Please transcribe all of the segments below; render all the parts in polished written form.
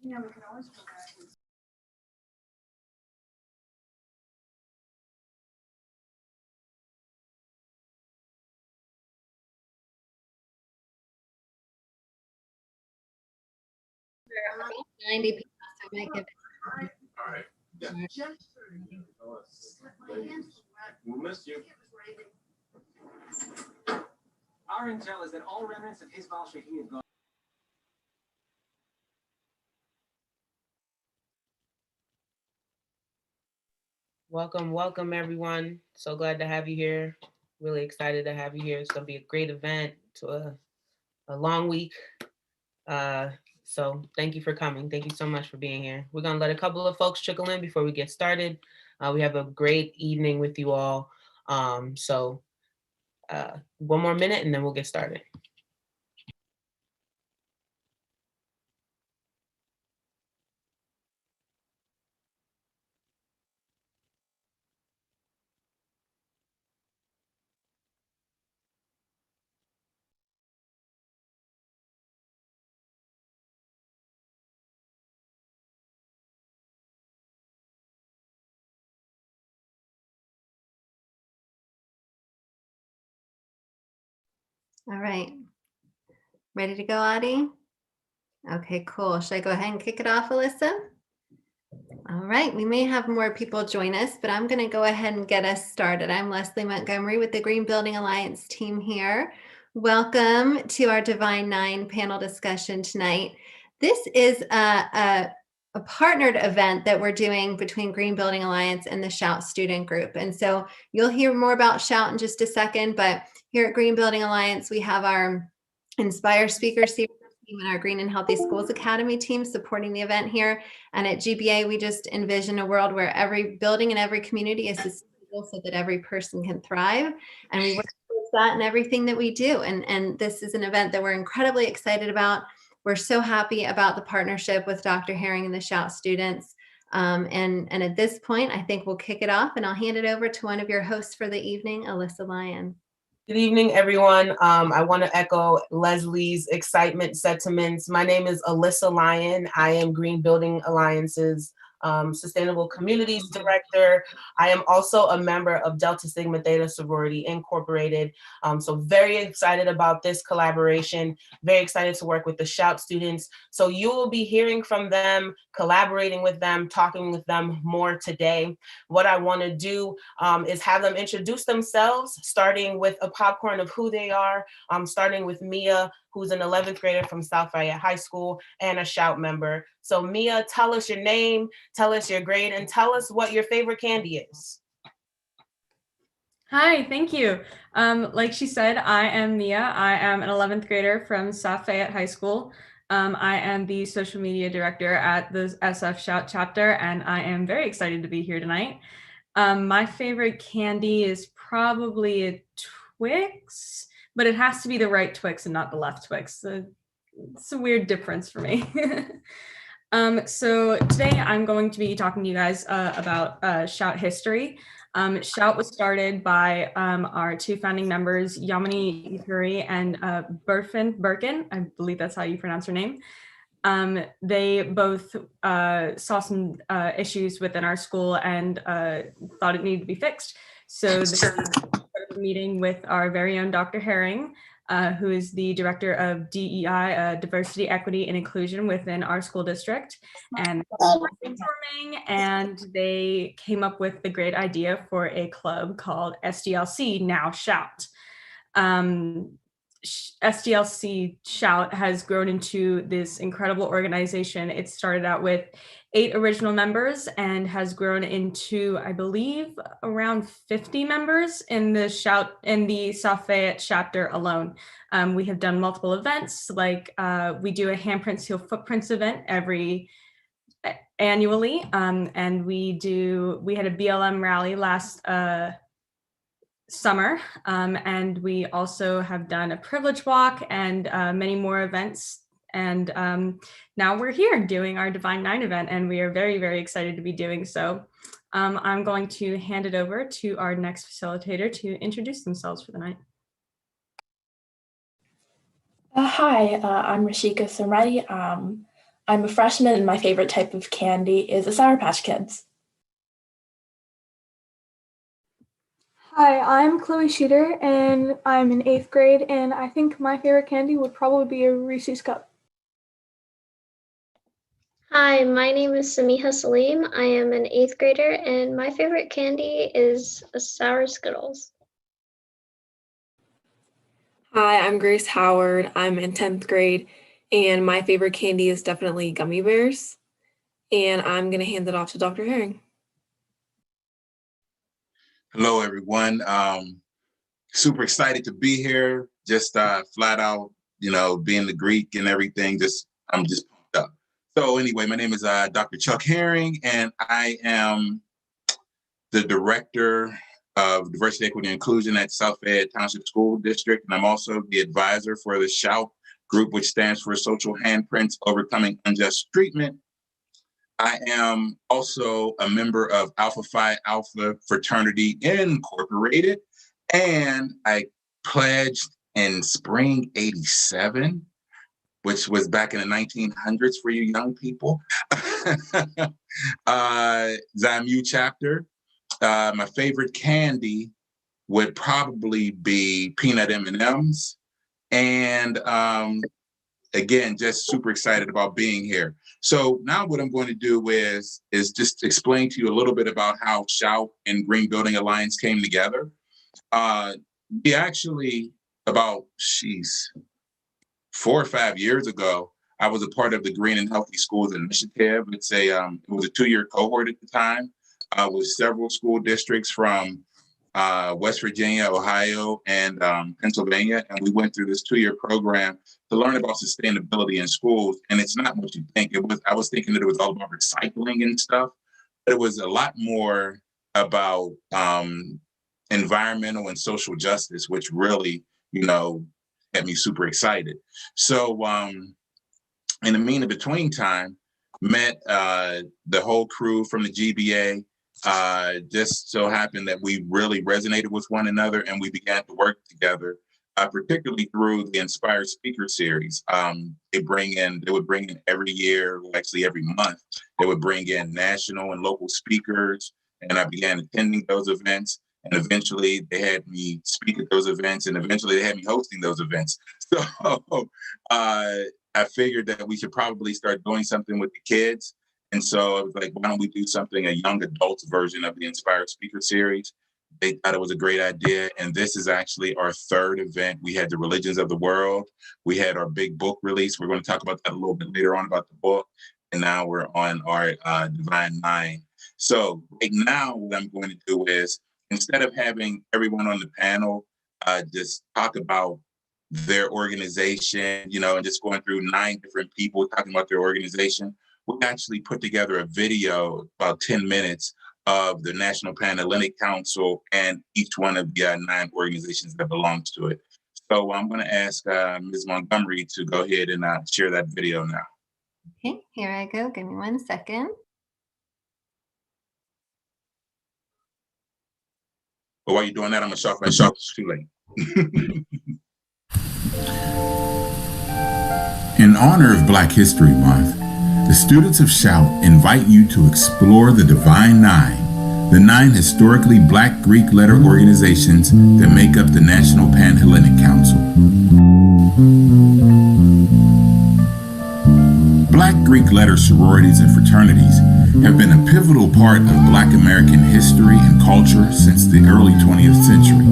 Yeah, we can always go back and About 90 people, so I might give All right. Yeah. We'll miss you. Our intel is that all remnants of Hizbal Shaheen have gone. Welcome everyone. So glad to have you here. Really excited to have you here. It's gonna be a great event to a long week. So thank you for coming. Thank you so much for being here. We're gonna let a couple of folks trickle in before we get started. We have a great evening with you all. So one more minute and then we'll get started. All right. Ready to go, Audie? Okay, cool. Should I go ahead and kick it off, Alyssa? All right, we may have more people join us, but I'm going to go ahead and get us started. I'm Leslie Montgomery with the Green Building Alliance team here. Welcome to our Divine Nine panel discussion tonight. This is a partnered event that we're doing between Green Building Alliance and the Shout student group. And so you'll hear more about Shout in just a second, but here at Green Building Alliance, we have our Inspire Speaker Series team and our Green and Healthy Schools Academy team supporting the event here. And at GBA, we just envision a world where every building and every community is sustainable so that every person can thrive. And we work towards that in everything that we do. And this is an event that we're incredibly excited about. We're so happy about the partnership with Dr. Herring and the Shout students. And at this point, I think we'll kick it off and I'll hand it over to one of your hosts for the evening, Alyssa Lyon. Good evening, everyone. I want to echo Leslie's excitement sentiments. My name is Alyssa Lyon. I am Green Building Alliance's Sustainable Communities Director. I am also a member of Delta Sigma Theta Sorority Incorporated. So very excited about this collaboration, very excited to work with the Shout students. So you will be hearing from them, collaborating with them, talking with them more today. What I want to do is have them introduce themselves, starting with a popcorn of who they are, starting with Mia, who's an 11th grader from South Fayette High School and a Shout member. So Mia, tell us your name, tell us your grade, and tell us what your favorite candy is. Hi, thank you. Like she said, I am Mia. I am an 11th grader from South Fayette High School. I am the social media director at the SF Shout chapter, and I am very excited to be here tonight. My favorite candy is probably a Twix, but it has to be the right Twix and not the left Twix. It's a weird difference for me. So today I'm going to be talking to you guys about Shout history. Shout was started by our two founding members, Yamini Yukuri and Burfin Birkin. I believe that's how you pronounce her name. They both saw some issues within our school and thought it needed to be fixed. So they started a meeting with our very own Dr. Herring, who is the director of DEI, Diversity, Equity, and Inclusion within our school district. And brainstorming, and they came up with the great idea for a club called SDLC, now Shout. SDLC Shout has grown into this incredible organization. It started out with 8 original members and has grown into, I believe, around 50 members in the Shout in the South Fayette chapter alone. We have done multiple events, like we do a Handprints Heal Footprints event annually, and we had a BLM rally last summer, and we also have done a privilege walk and many more events. And now we're here doing our Divine Nine event, and we are very, very excited to be doing so. I'm going to hand it over to our next facilitator to introduce themselves for the night. Hi, I'm Rashika Samrati. I'm a freshman and my favorite type of candy is a Sour Patch Kids. Hi, I'm Chloe Sheeter and I'm in 8th grade, and I think my favorite candy would probably be a Reese's Cup. Hi, my name is Samiha Salim. I am an 8th grader and my favorite candy is a Sour Skittles. Hi, I'm Grace Howard. I'm in 10th grade, and my favorite candy is definitely gummy bears. And I'm going to hand it off to Dr. Herring. Hello, everyone. Super excited to be here. Just flat out, being the Greek and everything. I'm just pumped up. So anyway, my name is Dr. Chuck Herring, and I am the director of Diversity, Equity, and Inclusion at South Fayette Township School District. And I'm also the advisor for the SHOUT group, which stands for Social Handprints Overcoming Unjust Treatment. I am also a member of Alpha Phi Alpha Fraternity Incorporated, and I pledged in spring '87, which was back in the 1900s for you young people. Xi Mu chapter. My favorite candy would probably be peanut M&Ms. And again, just super excited about being here. So now what I'm going to do is just explain to you a little bit about how SHOUT and Green Building Alliance came together. We actually, about 4 or 5 years ago, I was a part of the Green and Healthy Schools Initiative. It was a 2-year cohort at the time with several school districts from West Virginia, Ohio, and Pennsylvania. And we went through this 2-year program to learn about sustainability in schools. And it's not what you think. I was thinking that it was all about recycling and stuff, but it was a lot more about environmental and social justice, which really, had me super excited. So in the between time, met the whole crew from the GBA. Just so happened that we really resonated with one another, and we began to work together, particularly through the Inspired Speaker Series. They would bring in every year, actually every month, they would bring in national and local speakers, and I began attending those events. And eventually they had me speak at those events, and eventually they had me hosting those events. So I figured that we should probably start doing something with the kids. And so I was like, why don't we do something, a young adults version of the Inspired Speaker Series? They thought it was a great idea. And this is actually our 3rd event. We had the Religions of the World. We had our big book release. We're going to talk about that a little bit later on about the book. And now we're on our Divine 9. So right now, what I'm going to do is, instead of having everyone on the panel just talk about their organization, and just going through 9 different people talking about their organization, we actually put together a video, about 10 minutes, of the National Panhellenic Council and each one of the 9 organizations that belongs to it. So I'm going to ask Ms. Montgomery to go ahead and share that video now. Okay, here I go. Give me 1 second. But while you're doing that, I'm going to shuffle. It's too late. In honor of Black History Month, the students of SHOUT invite you to explore the Divine 9, the 9 historically Black Greek letter organizations that make up the National Panhellenic Council. Black Greek letter sororities and fraternities have been a pivotal part of Black American history and culture since the early 20th century.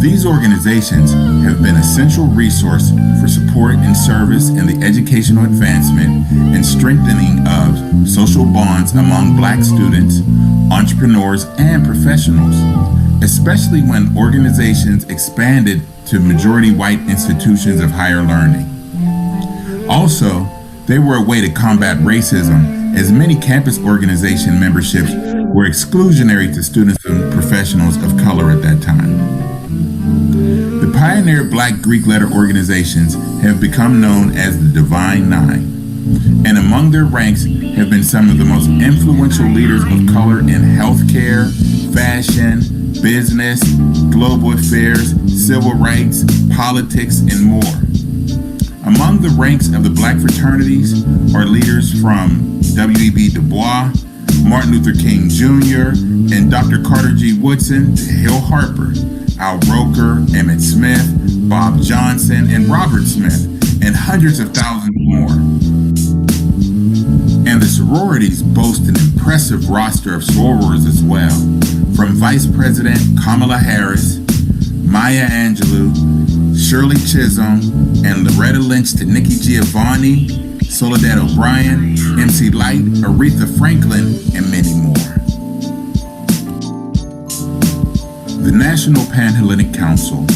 These organizations have been a central resource for support and service in the educational advancement and strengthening of social bonds among Black students, entrepreneurs, and professionals, especially when organizations expanded to majority white institutions of higher learning. Also, they were a way to combat racism, as many campus organization memberships were exclusionary to students and professionals of color at that time. The pioneer Black Greek letter organizations have become known as the Divine 9, and among their ranks have been some of the most influential leaders of color in healthcare, fashion, business, global affairs, civil rights, politics, and more. Among the ranks of the Black fraternities are leaders from W.E.B. Du Bois, Martin Luther King Jr., and Dr. Carter G. Woodson to Hill Harper, Al Roker, Emmett Smith, Bob Johnson, and Robert Smith, and hundreds of thousands more. And the sororities boast an impressive roster of sorors as well, from Vice President Kamala Harris, Maya Angelou, Shirley Chisholm, and Loretta Lynch to Nikki Giovanni, Soledad O'Brien, MC Lyte, Aretha Franklin, and many more. The National Panhellenic Council,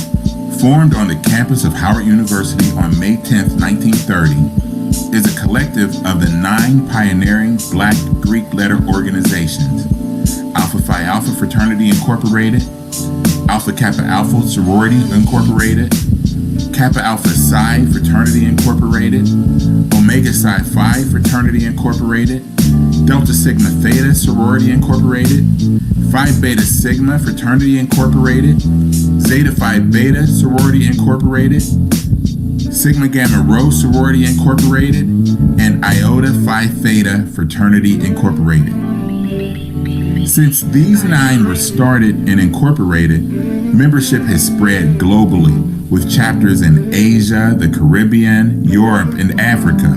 formed on the campus of Howard University on May 10, 1930, is a collective of the 9 pioneering Black Greek letter organizations: Alpha Phi Alpha Fraternity Incorporated, Alpha Kappa Alpha Sorority Incorporated, Kappa Alpha Psi Fraternity Incorporated, Omega Psi Phi Fraternity Incorporated, Delta Sigma Theta Sorority Incorporated, Phi Beta Sigma Fraternity Incorporated, Zeta Phi Beta Sorority Incorporated, Sigma Gamma Rho Sorority Incorporated, and Iota Phi Theta Fraternity Incorporated. Since these 9 were started and incorporated, membership has spread globally with chapters in Asia, the Caribbean, Europe, and Africa.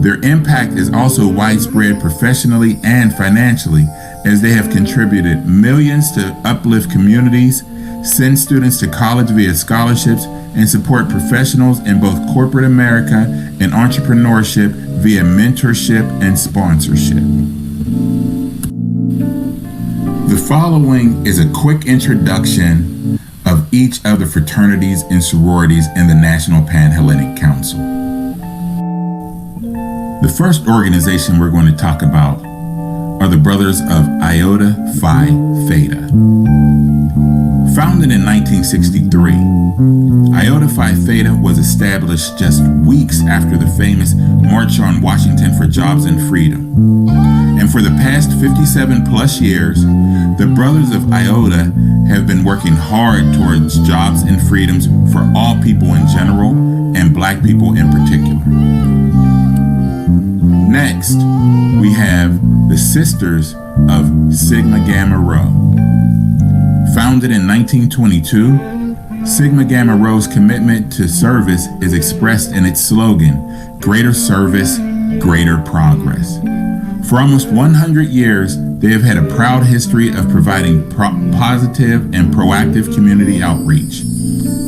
Their impact is also widespread professionally and financially, as they have contributed millions to uplift communities, send students to college via scholarships, and support professionals in both corporate America and entrepreneurship via mentorship and sponsorship. The following is a quick introduction of each of the fraternities and sororities in the National Panhellenic Council. The first organization we're going to talk about are the Brothers of Iota Phi Theta. Founded in 1963, Iota Phi Theta was established just weeks after the famous March on Washington for Jobs and Freedom. And for the past 57 plus years, the Brothers of Iota have been working hard towards jobs and freedoms for all people in general and Black people in particular. Next, we have the Sisters of Sigma Gamma Rho. Founded in 1922, Sigma Gamma Rho's commitment to service is expressed in its slogan, Greater Service, Greater Progress. For almost 100 years, they have had a proud history of providing positive and proactive community outreach.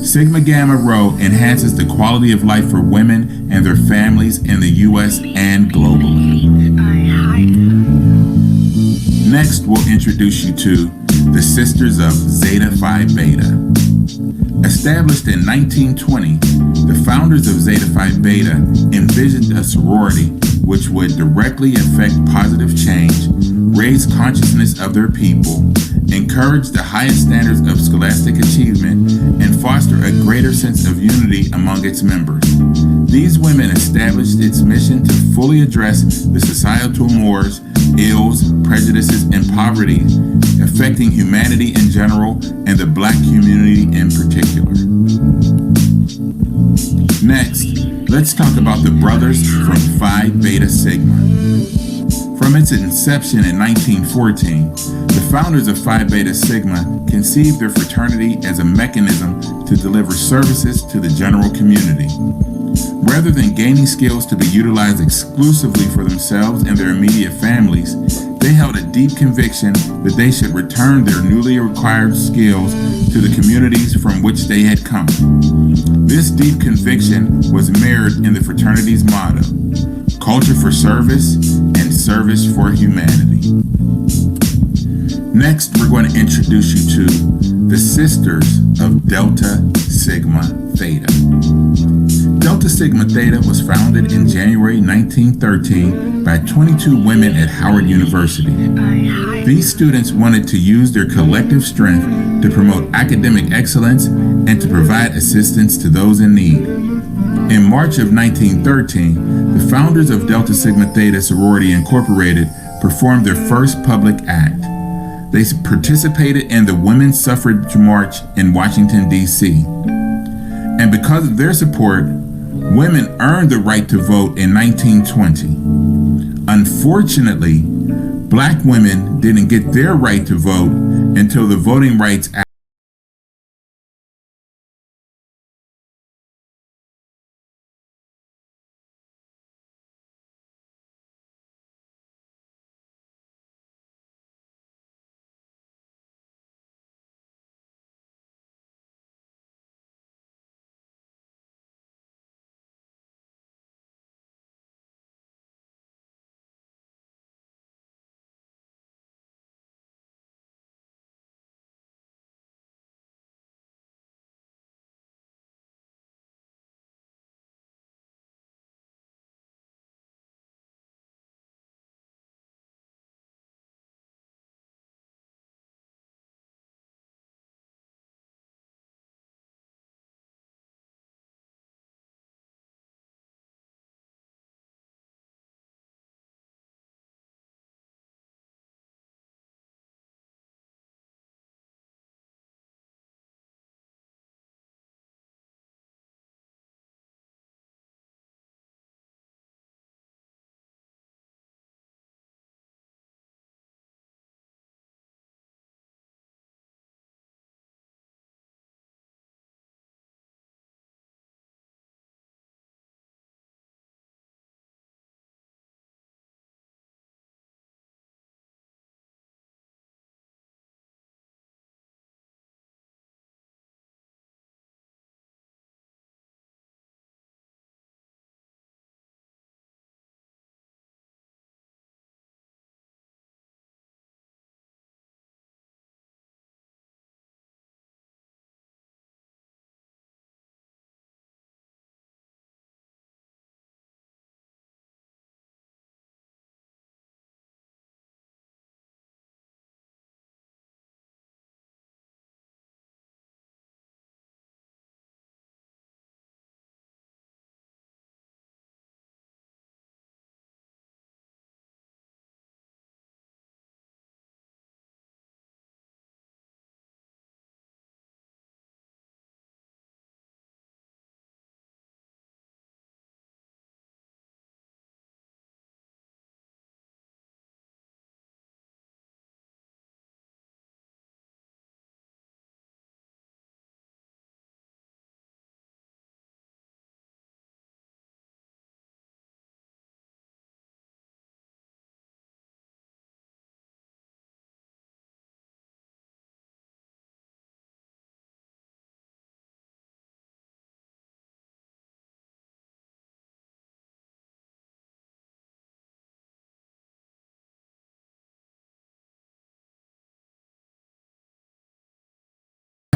Sigma Gamma Rho enhances the quality of life for women and their families in the U.S. and globally. Next, we'll introduce you to the Sisters of Zeta Phi Beta. Established in 1920, the founders of Zeta Phi Beta envisioned a sorority which would directly affect positive change, raise consciousness of their people, encourage the highest standards of scholastic achievement, and foster a greater sense of unity among its members. These women established its mission to fully address the societal mores, ills, prejudices, and poverty affecting humanity in general and the Black community in particular. Next, let's talk about the Brothers from Phi Beta Sigma. From its inception in 1914, the founders of Phi Beta Sigma conceived their fraternity as a mechanism to deliver services to the general community. Rather than gaining skills to be utilized exclusively for themselves and their immediate families, they held a deep conviction that they should return their newly acquired skills to the communities from which they had come. This deep conviction was mirrored in the fraternity's motto, culture for service and service for humanity. Next, we're going to introduce you to the Sisters of Delta Sigma Theta. Delta Sigma Theta was founded in January 1913 by 22 women at Howard University. These students wanted to use their collective strength to promote academic excellence and to provide assistance to those in need. In March of 1913, the founders of Delta Sigma Theta Sorority Incorporated performed their first public act. They participated in the Women's Suffrage March in Washington, D.C. And because of their support, women earned the right to vote in 1920. Unfortunately, Black women didn't get their right to vote until the Voting Rights Act.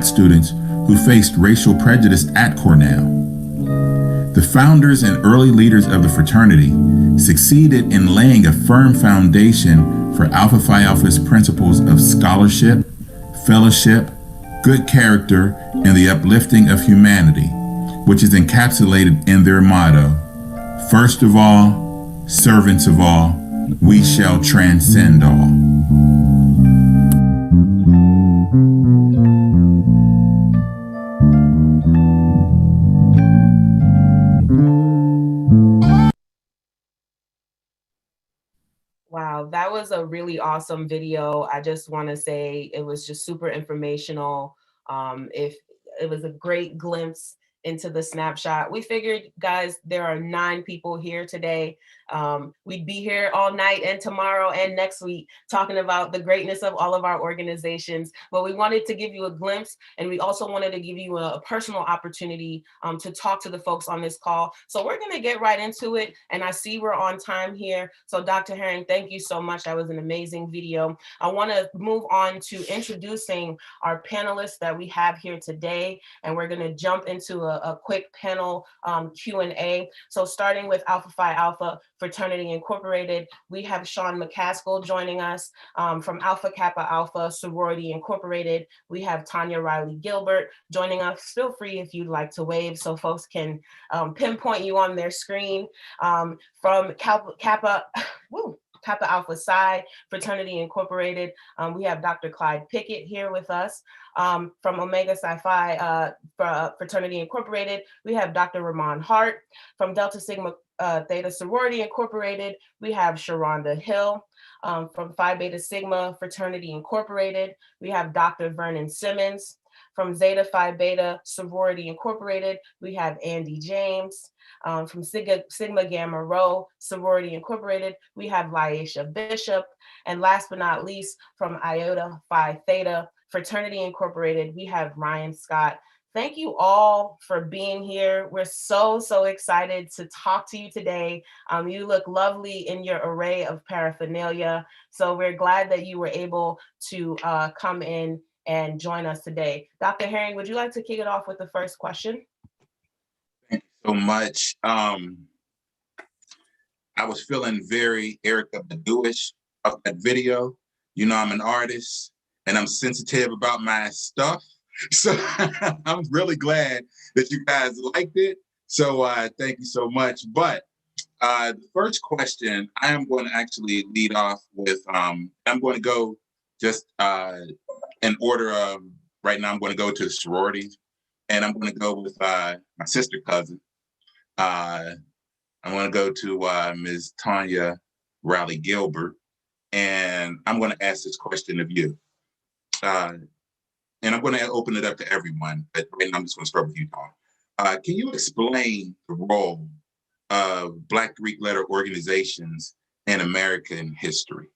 Students who faced racial prejudice at Cornell. The founders and early leaders of the fraternity succeeded in laying a firm foundation for Alpha Phi Alpha's principles of scholarship, fellowship, good character, and the uplifting of humanity, which is encapsulated in their motto, first of all, servants of all, we shall transcend all. Wow, that was a really awesome video. I just want to say it was just super informational. If it was a great glimpse into the snapshot. We figured, guys, there are 9 people here today. We'd be here all night and tomorrow and next week talking about the greatness of all of our organizations, but we wanted to give you a glimpse, and we also wanted to give you a personal opportunity to talk to the folks on this call. So we're gonna get right into it, and I see we're on time here. So Dr. Herring, thank you so much. That was an amazing video. I wanna move on to introducing our panelists that we have here today, and we're gonna jump into a quick panel Q&A. So starting with Alpha Phi Alpha Fraternity Incorporated, we have Sean McCaskill joining us. From Alpha Kappa Alpha Sorority Incorporated, we have Tanya Riley Gilbert joining us. Feel free if you'd like to wave so folks can pinpoint you on their screen. From Kappa, woo, Kappa Alpha Psi Fraternity Incorporated. We have Dr. Clyde Pickett here with us. From Omega Psi Phi Fraternity Incorporated, we have Dr. Ramon Hart. From Delta Sigma Theta Sorority Incorporated, we have Sharonda Hill. From Phi Beta Sigma Fraternity Incorporated, we have Dr. Vernon Simmons. From Zeta Phi Beta Sorority Incorporated, we have Andy James. From Sigma Gamma Rho Sorority Incorporated, we have Laisha Bishop. And last but not least, from Iota Phi Theta Fraternity Incorporated, we have Ryan Scott. Thank you all for being here. We're so excited to talk to you today. You look lovely in your array of paraphernalia. So we're glad that you were able to come in and join us today. Dr. Herring, would you like to kick it off with the first question? Thank you so much. I was feeling very Erykah Badu-ish of that video. You know, I'm an artist and I'm sensitive about my stuff. So I'm really glad that you guys liked it. So thank you so much. But the first question, I am going to actually lead off with, I'm going to go just in order of, right now I'm going to go to the sororities, and I'm going to go with my sister cousin. I'm going to go to Ms. Tanya Riley Gilbert, and I'm going to ask this question of you. And I'm going to open it up to everyone, but right now I'm just going to start with you, Tom. Can you explain the role of Black Greek letter organizations in American history?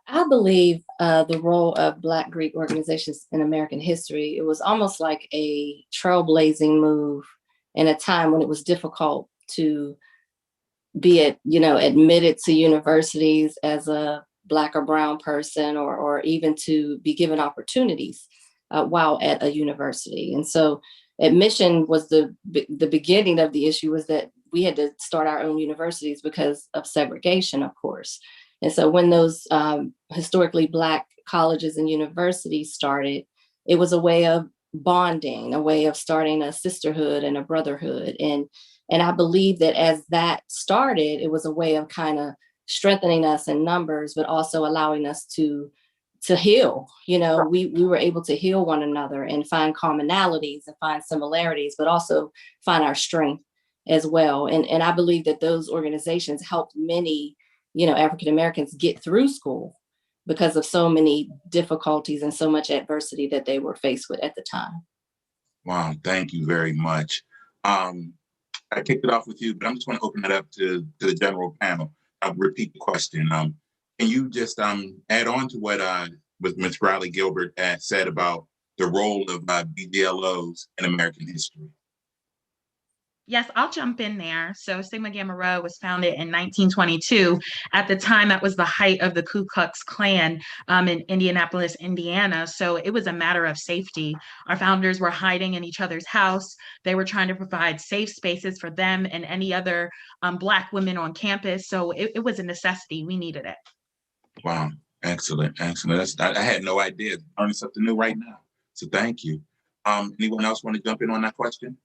I believe the role of Black Greek organizations in American history, it was almost like a trailblazing move in a time when it was difficult to be admitted to universities as a Black or brown person, or even to be given opportunities while at a university. And so admission was the beginning of the issue, was that we had to start our own universities because of segregation, of course. And so when those historically Black colleges and universities started, it was a way of bonding, a way of starting a sisterhood and a brotherhood. And I believe that as that started, it was a way of kind of strengthening us in numbers, but also allowing us to heal. You know, we were able to heal one another and find commonalities and find similarities, but also find our strength as well. And I believe that those organizations helped many, African Americans get through school because of so many difficulties and so much adversity that they were faced with at the time. Wow, thank you very much. I kicked it off with you, but I'm just going to open it up to the general panel. I'll repeat the question. Can you just add on to what Ms. Riley Gilbert said about the role of BGLOs in American history? Yes, I'll jump in there. So Sigma Gamma Rho was founded in 1922. At the time, that was the height of the Ku Klux Klan in Indianapolis, Indiana. So it was a matter of safety. Our founders were hiding in each other's house. They were trying to provide safe spaces for them and any other Black women on campus. So it was a necessity. We needed it. Wow, excellent, excellent. I had no idea. Learning something new right now. So thank you. Anyone else want to jump in on that question?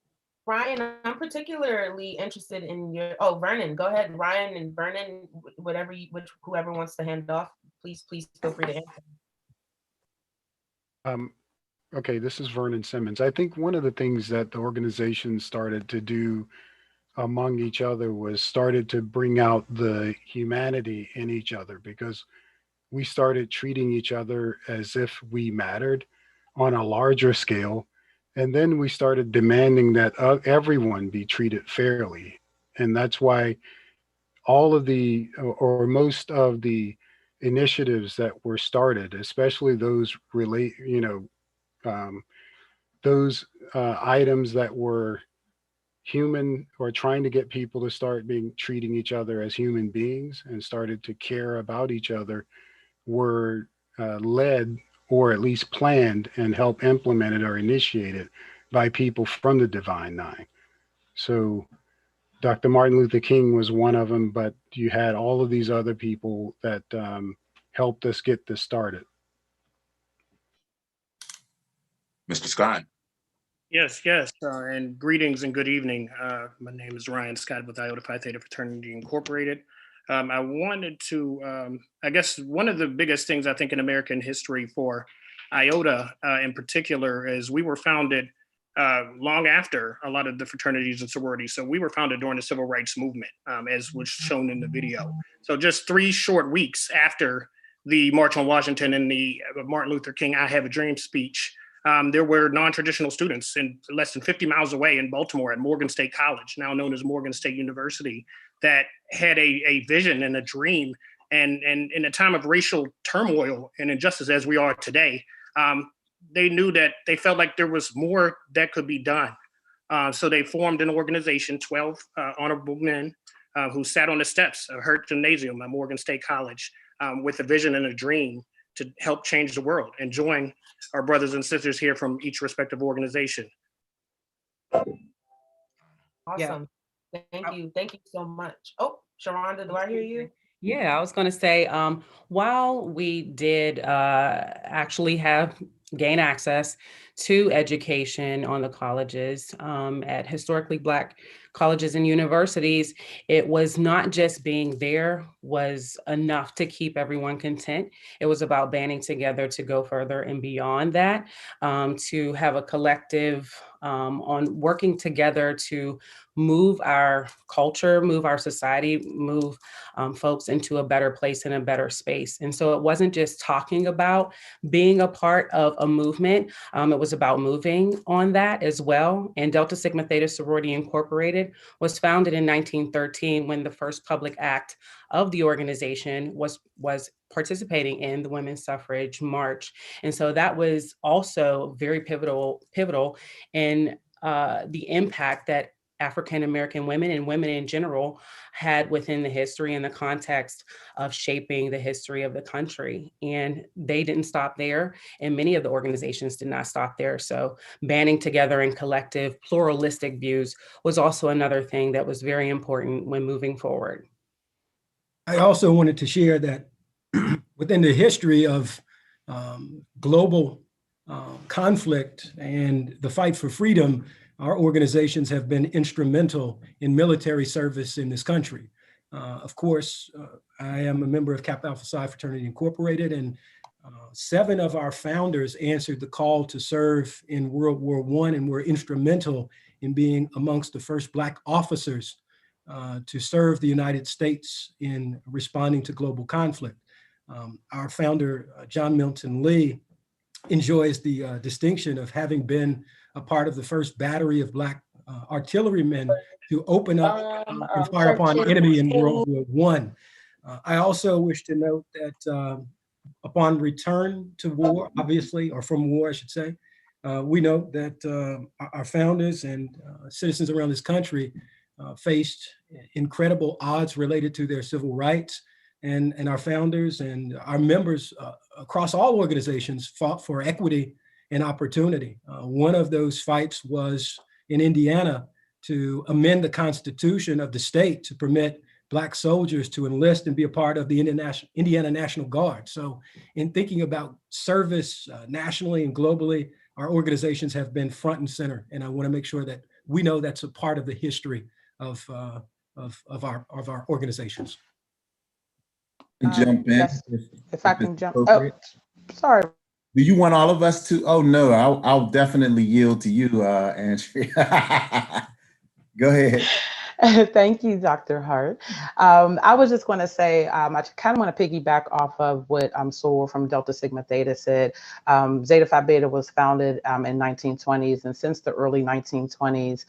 Ryan, I'm particularly interested in Vernon, go ahead. Ryan and Vernon, whoever wants to hand off, please feel free to answer. Okay, this is Vernon Simmons. I think one of the things that the organization started to do among each other was started to bring out the humanity in each other, because we started treating each other as if we mattered on a larger scale. And then we started demanding that everyone be treated fairly. And that's why all of the, or most of the initiatives that were started, especially those those items that were human, or trying to get people to start treating each other as human beings and started to care about each other, were led, or at least planned and helped implemented or initiated by people from the Divine Nine. So Dr. Martin Luther King was one of them, but you had all of these other people that helped us get this started. Mr. Scott. Yes, and greetings and good evening. My name is Ryan Scott with Iota Phi Theta Fraternity Incorporated. I wanted to, I guess one of the biggest things I think in American history for IOTA in particular is we were founded long after a lot of the fraternities and sororities. So we were founded during the Civil Rights Movement, as was shown in the video. So just 3 short weeks after the March on Washington and the Martin Luther King I Have a Dream speech, there were non-traditional students in less than 50 miles away in Baltimore at Morgan State College, now known as Morgan State University, that had a vision and a dream. And in a time of racial turmoil and injustice as we are today, they knew that they felt like there was more that could be done. So they formed an organization, 12 honorable men who sat on the steps of Hurt Gymnasium at Morgan State College with a vision and a dream to help change the world and join our brothers and sisters here from each respective organization. Awesome. Thank you. Thank you so much. Oh, Sharonda, do I hear you? Yeah, I was going to say, while we did actually gain access to education on the colleges at historically Black colleges and universities, it was not just being there was enough to keep everyone content. It was about banding together to go further and beyond that, to have a collective on working together to move our culture, move our society, move folks into a better place and a better space. And so it wasn't just talking about being a part of a movement, it was about moving on that as well. And Delta Sigma Theta Sorority Incorporated was founded in 1913 when the first public act of the organization was participating in the women's suffrage march. And so that was also very pivotal in the impact that African-American women and women in general had within the history and the context of shaping the history of the country. And they didn't stop there, and many of the organizations did not stop there. So banding together in collective pluralistic views was also another thing that was very important when moving forward. I also wanted to share that within the history of global conflict and the fight for freedom, our organizations have been instrumental in military service in this country. Of course, I am a member of Kappa Alpha Psi Fraternity Incorporated, and 7 of our founders answered the call to serve in World War I and were instrumental in being amongst the first Black officers to serve the United States in responding to global conflict. Our founder, John Milton Lee, enjoys the distinction of having been a part of the first battery of Black artillerymen to open up and fire upon enemy in World War I. I also wish to note that upon return to war, obviously, or from war, I should say, we know that our founders and citizens around this country faced incredible odds related to their civil rights, and our founders and our members across all organizations fought for equity and opportunity. One of those fights was in Indiana to amend the constitution of the state to permit Black soldiers to enlist and be a part of the Indiana National Guard. So in thinking about service nationally and globally, our organizations have been front and center. And I want to make sure that we know that's a part of the history of our organizations. Jump in. Yes, if I can jump. Oh, sorry. Do you want all of us to? Oh no, I'll definitely yield to you, Andrea. Go ahead. Thank you, Dr. Hart. I was just going to say, I kind of want to piggyback off of what Soror from Delta Sigma Theta said. Zeta Phi Beta was founded in 1920s, and since the early 1920s,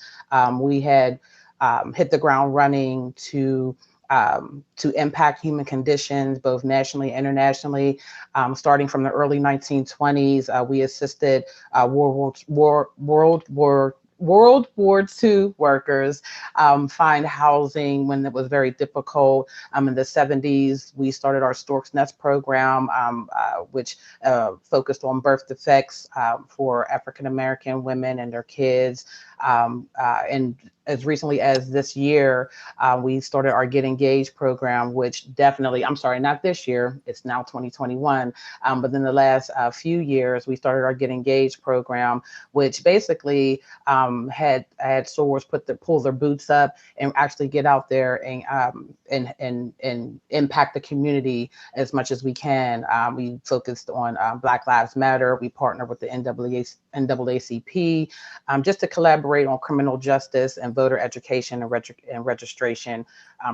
we had hit the ground running to impact human conditions, both nationally and internationally. Starting from the early 1920s, we assisted World War II workers find housing when it was very difficult. In the 70s, we started our Stork's Nest program, which focused on birth defects for African-American women and their kids. And as recently as this year, we started our Get Engaged program, which definitely, I'm sorry, not this year, it's now 2021, but in the last few years, we started our Get Engaged program, which basically had SOARs pull their boots up and actually get out there and impact the community as much as we can. We focused on Black Lives Matter. We partnered with the NAACP just to collaborate on criminal justice and voter education and registration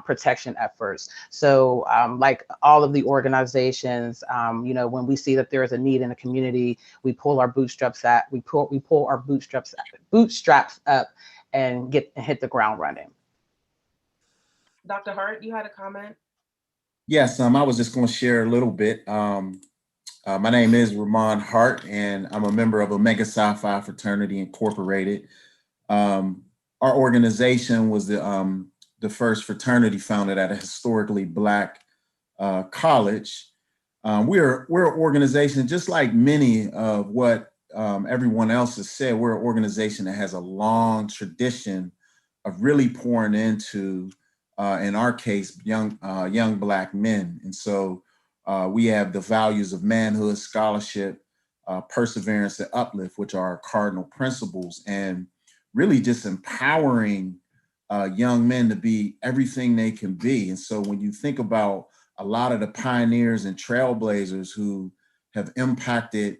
protection efforts. So like all of the organizations, when we see that there is a need in a community, we pull our bootstraps up, bootstraps up and hit the ground running. Dr. Hart, you had a comment? Yes, I was just going to share a little bit. My name is Ramon Hart, and I'm a member of Omega Psi Phi Fraternity Incorporated. Our organization was the first fraternity founded at a historically Black college. We're an organization, just like many of what everyone else has said, we're an organization that has a long tradition of really pouring into, in our case, young Black men. And so we have the values of manhood, scholarship, perseverance, and uplift, which are our cardinal principles, and really just empowering young men to be everything they can be. And so when you think about a lot of the pioneers and trailblazers who have impacted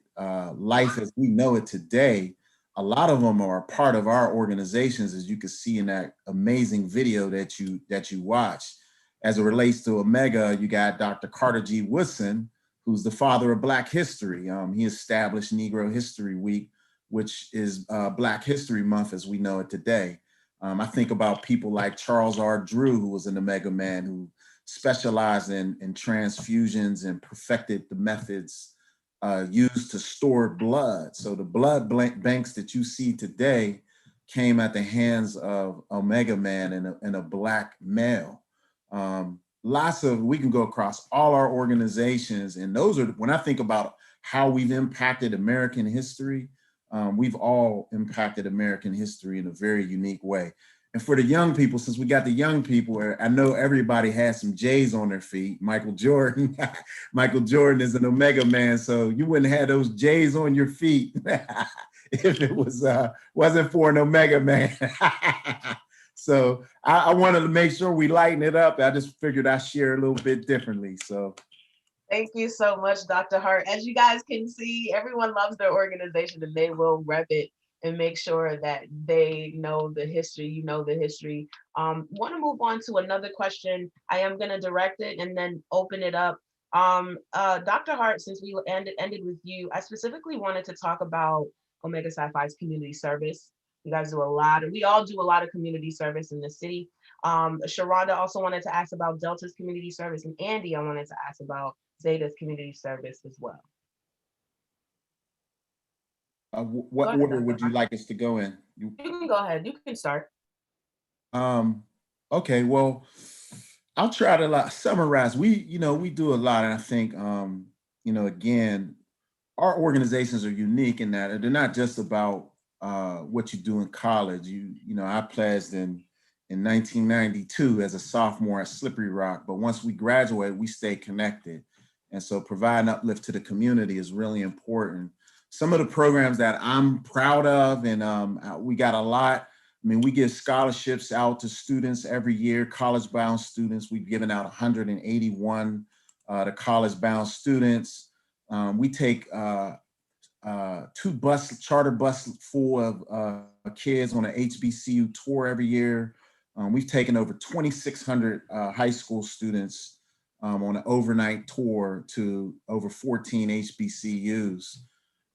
life as we know it today, a lot of them are a part of our organizations, as you can see in that amazing video that you watched. As it relates to Omega, you got Dr. Carter G. Woodson, who's the father of Black history. He established Negro History Week, which is Black History Month as we know it today. I think about people like Charles R. Drew, who was an Omega man who specialized in transfusions and perfected the methods used to store blood. So the blood banks that you see today came at the hands of Omega man and a Black male. We can go across all our organizations, and those are, when I think about how we've impacted American history, we've all impacted American history in a very unique way. And for the young people, since we got the young people, I know everybody has some J's on their feet. Michael Jordan, Michael Jordan is an Omega man, so you wouldn't have those J's on your feet if it wasn't for an Omega man. So I wanted to make sure we lighten it up. I just figured I'd share a little bit differently. So thank you so much, Dr. Hart. As you guys can see, everyone loves their organization and they will rep it and make sure that they know the history, you know the history. Want to move on to another question. I am going to direct it and then open it up. Dr. Hart, since we ended with you, I specifically wanted to talk about Omega Psi Phi's community service. You guys do we all do a lot of community service in the city. Sharonda also wanted to ask about Delta's community service, and Andy, I wanted to ask about Zeta's community service as well. What order would you like us to go in? You can go ahead. You can start. Okay. Well, I'll try to summarize. We do a lot, and I think again, our organizations are unique in that they're not just about what you do in college. I pledged in 1992 as a sophomore at Slippery Rock, but once we graduated, we stayed connected, and so providing uplift to the community is really important. Some of the programs that I'm proud of, and we got a lot. I mean, we give scholarships out to students every year, college-bound students. We've given out 181 to college-bound students. We take 2 charter bus full of kids on an HBCU tour every year. We've taken over 2,600 high school students on an overnight tour to over 14 HBCUs.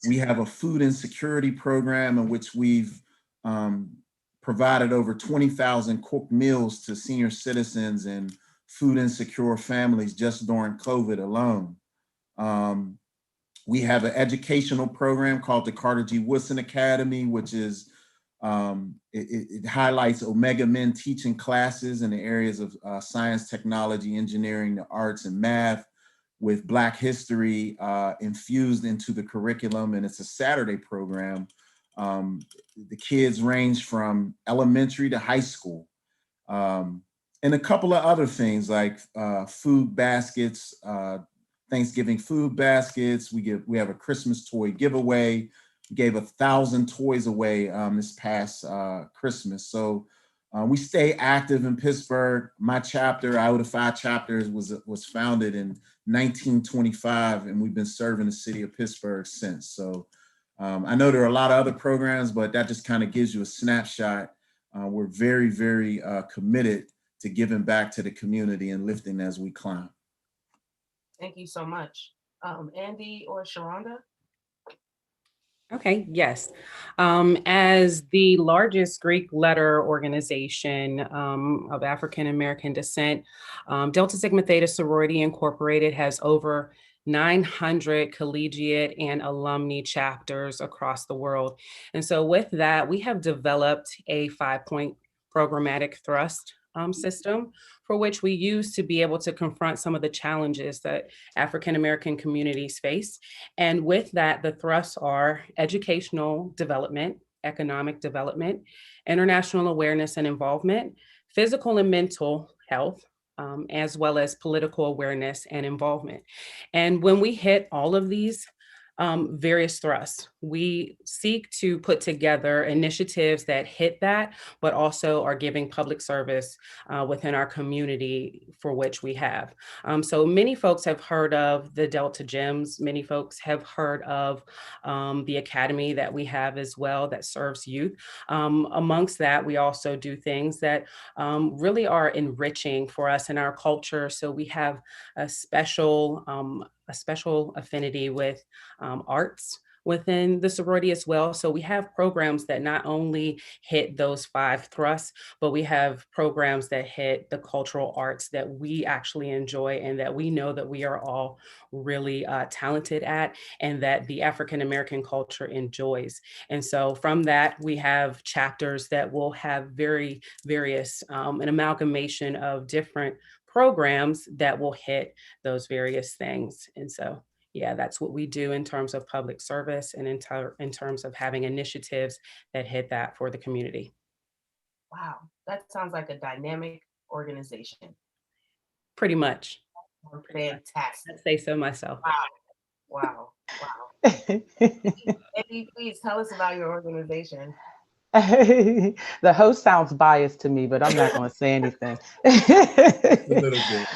We have a food insecurity program in which we've provided over 20,000 cooked meals to senior citizens and food insecure families just during COVID alone. We have an educational program called the Carter G. Woodson Academy, which is, it highlights Omega men teaching classes in the areas of science, technology, engineering, the arts, and math, with Black history infused into the curriculum. And it's a Saturday program The kids range from elementary to high school. And a couple of other things like food baskets, Thanksgiving food baskets. We have a Christmas toy giveaway. We gave 1,000 toys away this past Christmas. So we stay active in Pittsburgh. My chapter, Iota Phi Chapters, was founded in 1925, and we've been serving the city of Pittsburgh since. So I know there are a lot of other programs, but that just kind of gives you a snapshot. We're very, very committed to giving back to the community and lifting as we climb. Thank you so much. Andy or Sharonda? Okay, yes. As the largest Greek letter organization of African American descent, Delta Sigma Theta Sorority Incorporated has over 900 collegiate and alumni chapters across the world. And so with that, we have developed a 5-point programmatic thrust system for which we use to be able to confront some of the challenges that African American communities face. And with that, the thrusts are educational development, economic development, international awareness and involvement, physical and mental health, as well as political awareness and involvement. And when we hit all of these various thrusts, we seek to put together initiatives that hit that, but also are giving public service within our community for which we have. So many folks have heard of the Delta Gyms. Many folks have heard of the academy that we have as well that serves youth. Amongst that, we also do things that really are enriching for us in our culture. So we have a special affinity with arts within the sorority as well. So we have programs that not only hit those 5 thrusts, but we have programs that hit the cultural arts that we actually enjoy and that we know that we are all really talented at and that the African American culture enjoys. And so from that, we have chapters that will have various, an amalgamation of different programs that will hit those various things. And so, yeah, that's what we do in terms of public service and in terms of having initiatives that hit that for the community. Wow, that sounds like a dynamic organization. Pretty much. Fantastic. I'd say so myself. Wow. Eddie, please tell us about your organization. The host sounds biased to me, but I'm not going to say anything. A little bit.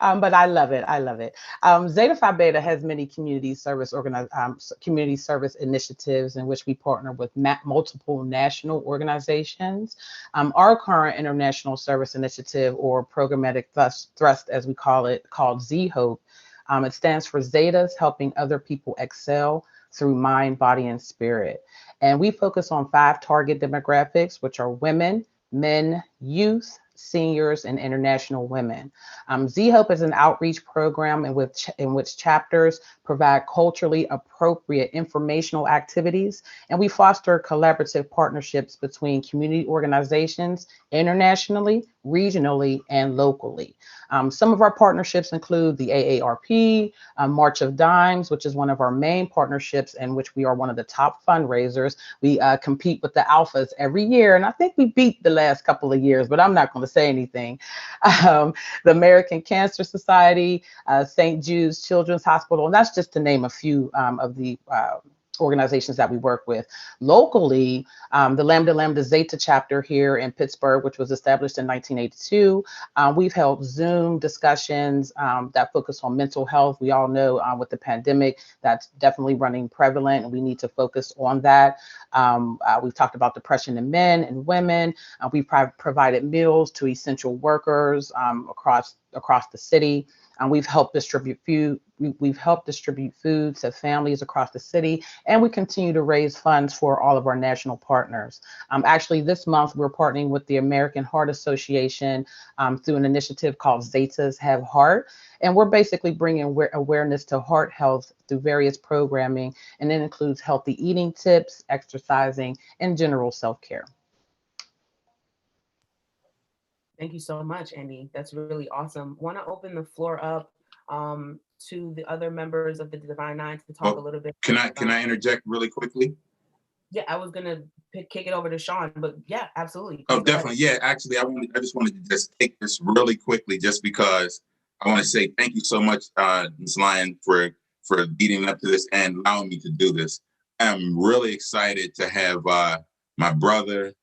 But I love it. I love it. Zeta Phi Beta has many community service initiatives in which we partner with multiple national organizations. Our current international service initiative, or programmatic thrust, as we call it, called Z-Hope, it stands for Zetas Helping Other People Excel Through Mind, Body, and Spirit. And we focus on 5 target demographics, which are women, men, youth, seniors, and international women. Z-Hope is an outreach program in which chapters provide culturally appropriate informational activities, and we foster collaborative partnerships between community organizations internationally, regionally, and locally. Some of our partnerships include the AARP, March of Dimes, which is one of our main partnerships in which we are one of the top fundraisers. We compete with the Alphas every year, and I think we beat the last couple of years, but I'm not going to say anything. The American Cancer Society, St. Jude's Children's Hospital, and that's just to name a few of the organizations that we work with. Locally, the Lambda Lambda Zeta chapter here in Pittsburgh, which was established in 1982, we've held Zoom discussions that focus on mental health. We all know with the pandemic, that's definitely running prevalent, and we need to focus on that. We've talked about depression in men and women. We've provided meals to essential workers across the city. We've helped distribute food. We've helped distribute food to families across the city, and we continue to raise funds for all of our national partners. Actually, this month we're partnering with the American Heart Association through an initiative called Zetas Have Heart, and we're basically bringing awareness to heart health through various programming, and it includes healthy eating tips, exercising, and general self-care. Thank you so much, Andy. That's really awesome. Want to open the floor up to the other members of the Divine Nine to talk a little bit. Can I interject really quickly? Yeah, I was gonna kick it over to Sean, but yeah, absolutely. Oh, Please go ahead. definitely. Yeah, actually, I just wanted to just take this really quickly, just because I want to say thank you so much, Ms. Lyon, for leading up to this and allowing me to do this. I'm really excited to have my brother,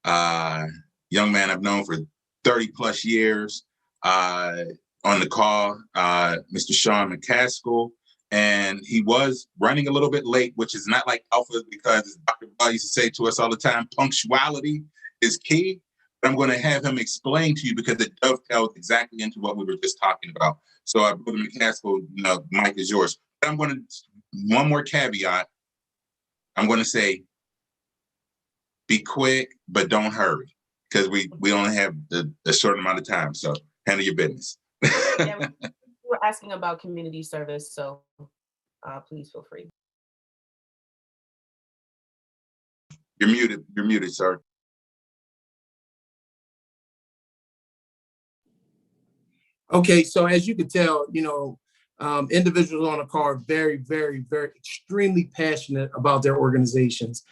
young man I've known for 30 plus years, on the call, Mr. Sean McCaskill. And he was running a little bit late, which is not like Alpha, because as Dr. Ball used to say to us all the time, punctuality is key. But I'm going to have him explain to you, because it dovetails exactly into what we were just talking about. So, Brother McCaskill, Mike is yours. But I'm going to, one more caveat. I'm going to say, be quick, but don't hurry, because we only have a short amount of time. So handle your business. Yeah, we were asking about community service, so please feel free. You're muted, sir. Okay, so as you can tell, individuals on the call are very, very, very extremely passionate about their organizations.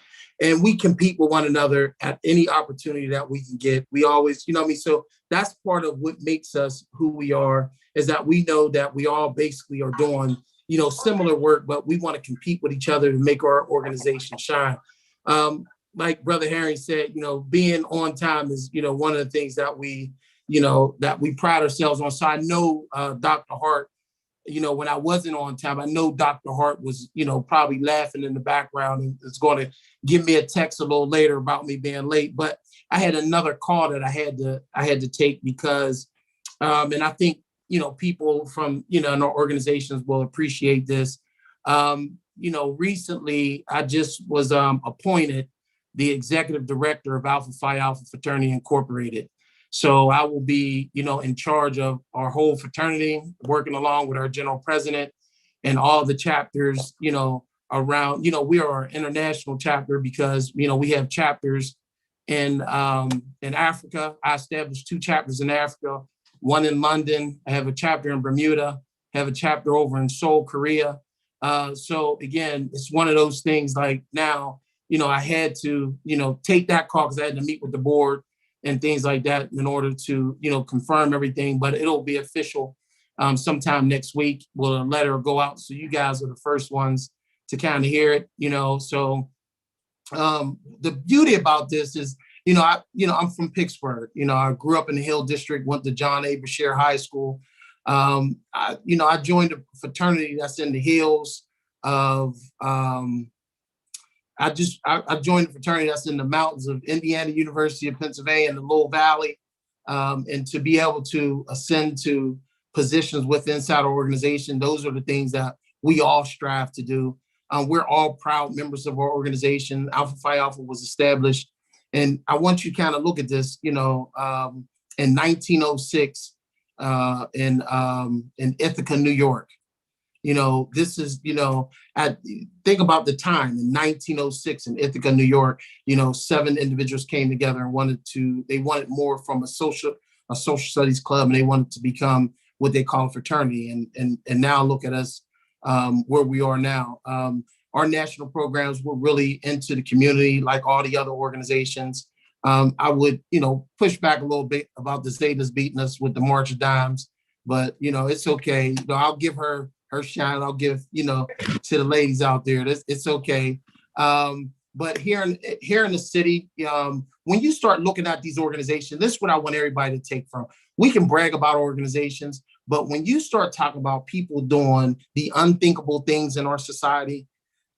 And we compete with one another at any opportunity that we can get. We always, so that's part of what makes us who we are, is that we know that we all basically are doing, similar work, but we want to compete with each other to make our organization shine. Like Brother Herring said, being on time is, one of the things that we pride ourselves on. So I know Dr. Hart, when I wasn't on time, I know Dr. Hart was, probably laughing in the background and is going to give me a text a little later about me being late. But I had another call that I had to take because, and I think, people from, in our organizations will appreciate this. Recently I just was appointed the executive director of Alpha Phi Alpha Fraternity Incorporated. So I will be, in charge of our whole fraternity, working along with our general president and all the chapters, around, we are an international chapter because, we have chapters in Africa. I established 2 chapters in Africa, one in London. I have a chapter in Bermuda, I have a chapter over in Seoul, Korea. So again, it's one of those things like now, I had to, take that call because I had to meet with the board and things like that in order to, confirm everything, but it'll be official sometime next week. Will a letter go out? So you guys are the first ones to kind of hear it, so the beauty about this is, I'm from Pittsburgh, I grew up in the Hill District, went to John A. Bashir High School. I joined a fraternity that's in the hills of, I joined a fraternity that's in the mountains of Indiana, University of Pennsylvania, and the Lowell Valley. And to be able to ascend to positions within inside our organization, those are the things that we all strive to do. We're all proud members of our organization. Alpha Phi Alpha was established. And I want you to kind of look at this, in 1906 in Ithaca, New York. This is, think about the time in 1906 in Ithaca, New York, 7 individuals came together and they wanted more from a social studies club, and they wanted to become what they call a fraternity. And now look at us where we are now. Our national programs were really into the community like all the other organizations. I would, push back a little bit about the Zetas beating us with the March of Dimes, but, it's okay. I'll give her shine. I'll give, to the ladies out there, it's okay. But here in the city, when you start looking at these organizations, this is what I want everybody to take from. We can brag about organizations, but when you start talking about people doing the unthinkable things in our society,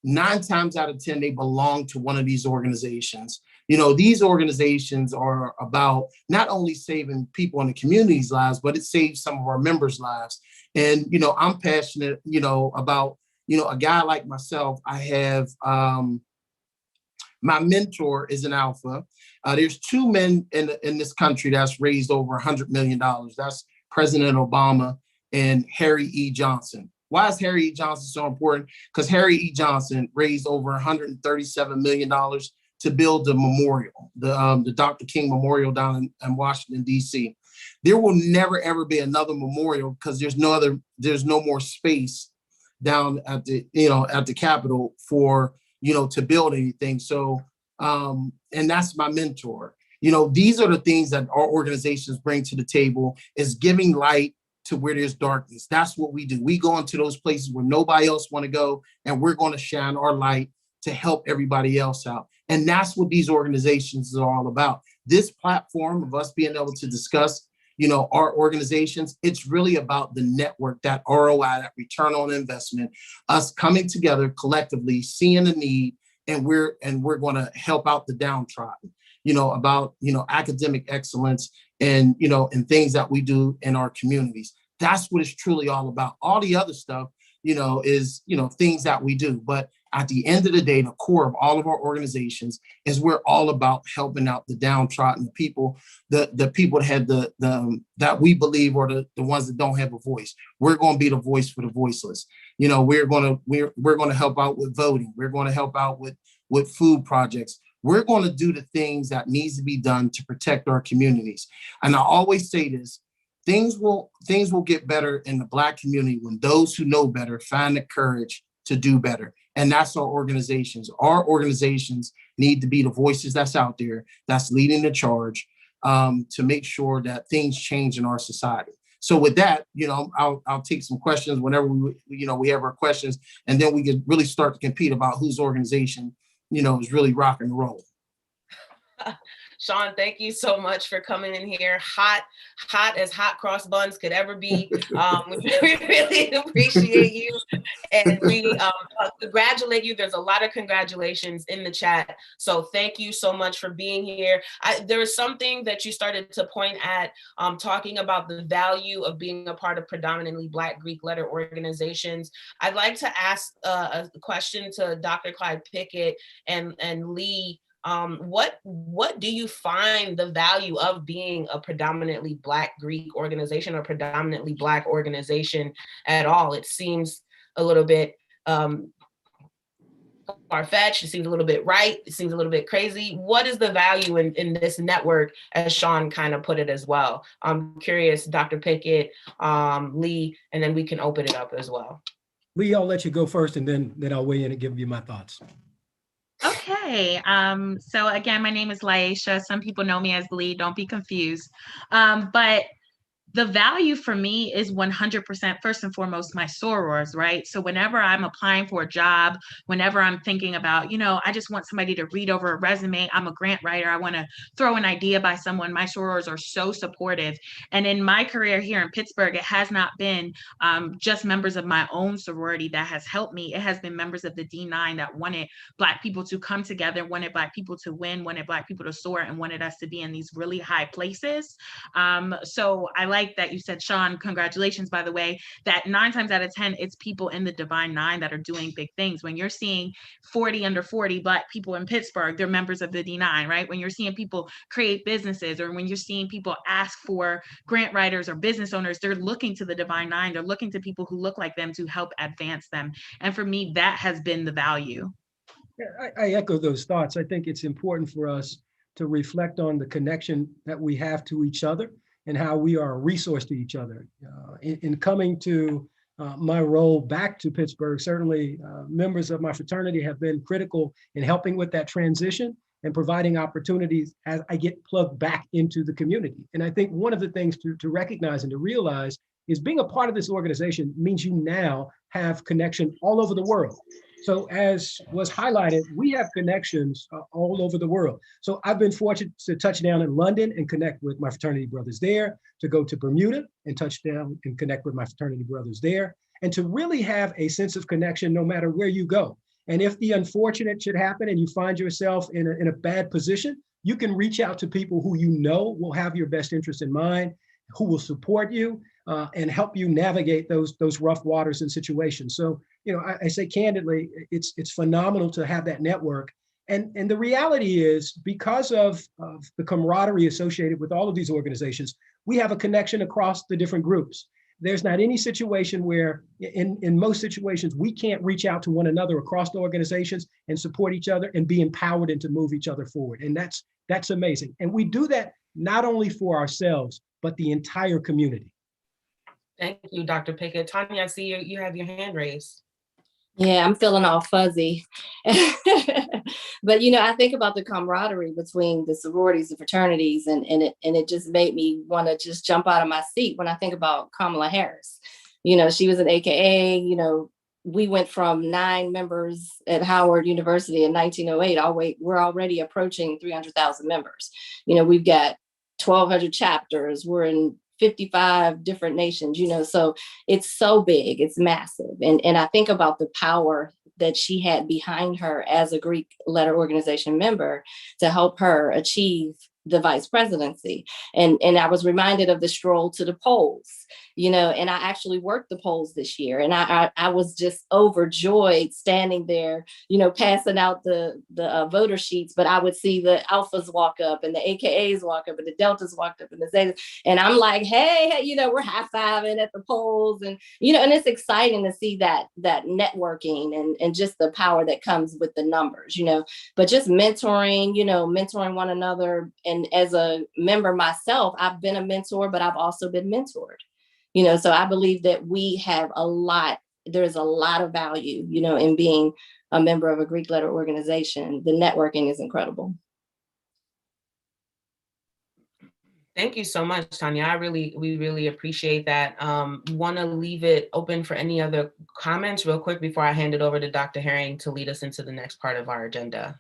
9 times out of 10, they belong to one of these organizations. These organizations are about not only saving people in the community's lives, but it saves some of our members' lives. And, I'm passionate, about, a guy like myself. I have, my mentor is an Alpha. There's 2 men in this country that's raised over $100 million. That's President Obama and Harry E. Johnson. Why is Harry E. Johnson so important? Because Harry E. Johnson raised over $137 million to build the memorial, the Dr. King Memorial down in Washington, D.C. There will never ever be another memorial because there's no more space down at the, at the Capitol for, to build anything. So, and that's my mentor. These are the things that our organizations bring to the table, is giving light to where there's darkness. That's what we do. We go into those places where nobody else want to go, and we're going to shine our light to help everybody else out. And that's what these organizations are all about. This platform of us being able to discuss, our organizations, it's really about the network, that ROI, that return on investment, us coming together collectively, seeing the need, and we're going to help out the downtrodden, about, academic excellence and, and things that we do in our communities. That's what it's truly all about. All the other stuff, is, things that we do. But at the end of the day, the core of all of our organizations is we're all about helping out the downtrodden, the people that had that we believe are the ones that don't have a voice. We're going to be the voice for the voiceless. We're going to help out with voting. We're going to help out with food projects. We're going to do the things that needs to be done to protect our communities. And I always say this, things will get better in the Black community when those who know better find the courage to do better. And that's our organizations. Our organizations need to be the voices that's out there, that's leading the charge, to make sure that things change in our society. So with that, I'll take some questions whenever we have our questions, and then we can really start to compete about whose organization, is really rocking and rolling. Sean, thank you so much for coming in here. Hot as hot cross buns could ever be. We really appreciate you. And we congratulate you. There's a lot of congratulations in the chat. So thank you so much for being here. There was something that you started to point at, talking about the value of being a part of predominantly Black Greek letter organizations. I'd like to ask a question to Dr. Clyde Pickett and Lee. What do you find the value of being a predominantly Black Greek organization or predominantly Black organization at all? It seems a little bit far-fetched. It seems a little bit right. It seems a little bit crazy. What is the value in this network, as Sean kind of put it as well? I'm curious, Dr. Pickett, Lee, and then we can open it up as well. Lee, I'll let you go first, and then I'll weigh in and give you my thoughts. Okay, so again, my name is Laisha. Some people know me as Lee, don't be confused. But the value for me is 100% first and foremost my sorors, right? So whenever I'm applying for a job, whenever I'm thinking about, I just want somebody to read over a resume, I'm a grant writer, I want to throw an idea by someone, my sorors are so supportive. And in my career here in Pittsburgh, it has not been just members of my own sorority that has helped me. It has been members of the D9 that wanted Black people to come together, wanted Black people to win, wanted Black people to soar, and wanted us to be in these really high places. So I like that you said, Sean, congratulations, by the way, that 9 times out of 10, it's people in the Divine Nine that are doing big things. When you're seeing 40 under 40 Black people in Pittsburgh, they're members of the D9, right? When you're seeing people create businesses, or when you're seeing people ask for grant writers or business owners, they're looking to the Divine Nine. They're looking to people who look like them to help advance them. And for me, that has been the value. Yeah, I echo those thoughts. I think it's important for us to reflect on the connection that we have to each other and how we are a resource to each other. In coming to my role back to Pittsburgh, certainly members of my fraternity have been critical in helping with that transition and providing opportunities as I get plugged back into the community. And I think one of the things to recognize and to realize is being a part of this organization means you now have connection all over the world. So as was highlighted, we have connections all over the world. So I've been fortunate to touch down in London and connect with my fraternity brothers there, to go to Bermuda and touch down and connect with my fraternity brothers there, and to really have a sense of connection no matter where you go. And if the unfortunate should happen and you find yourself in a bad position, you can reach out to people who you know will have your best interest in mind, who will support you and help you navigate those rough waters and situations. So, I say candidly, it's phenomenal to have that network. And the reality is, because of the camaraderie associated with all of these organizations, we have a connection across the different groups. there's not any situation where in most situations, we can't reach out to one another across the organizations and support each other and be empowered and to move each other forward. And that's amazing. And we do that not only for ourselves, but the entire community. Thank you, Dr. Pickett. Tanya, I see you have your hand raised. Yeah, I'm feeling all fuzzy. But, you know, I think about the camaraderie between the sororities and fraternities, and it just made me want to just jump out of my seat when I think about Kamala Harris. You know, she was an AKA, you know, we went from 9 members at Howard University in 1908. We're already approaching 300,000 members. You know, we've got 1,200 chapters. We're in 55 different nations, you know, so it's so big, it's massive. And I think about the power that she had behind her as a Greek letter organization member to help her achieve the vice presidency. And I was reminded of the stroll to the polls, you know, and I actually worked the polls this year. And I was just overjoyed standing there, you know, passing out the voter sheets, but I would see the alphas walk up and the AKAs walk up and the deltas walked up and the zetas. And I'm like, hey, you know, we're high-fiving at the polls. And, you know, and it's exciting to see that networking and just the power that comes with the numbers, you know, but just mentoring, you know, mentoring one another. And as a member myself, I've been a mentor, but I've also been mentored, you know, so I believe that we have there's a lot of value, you know, in being a member of a Greek letter organization. The networking is incredible. Thank you so much, Tanya. We really appreciate that. Want to leave it open for any other comments real quick before I hand it over to Dr. Herring to lead us into the next part of our agenda.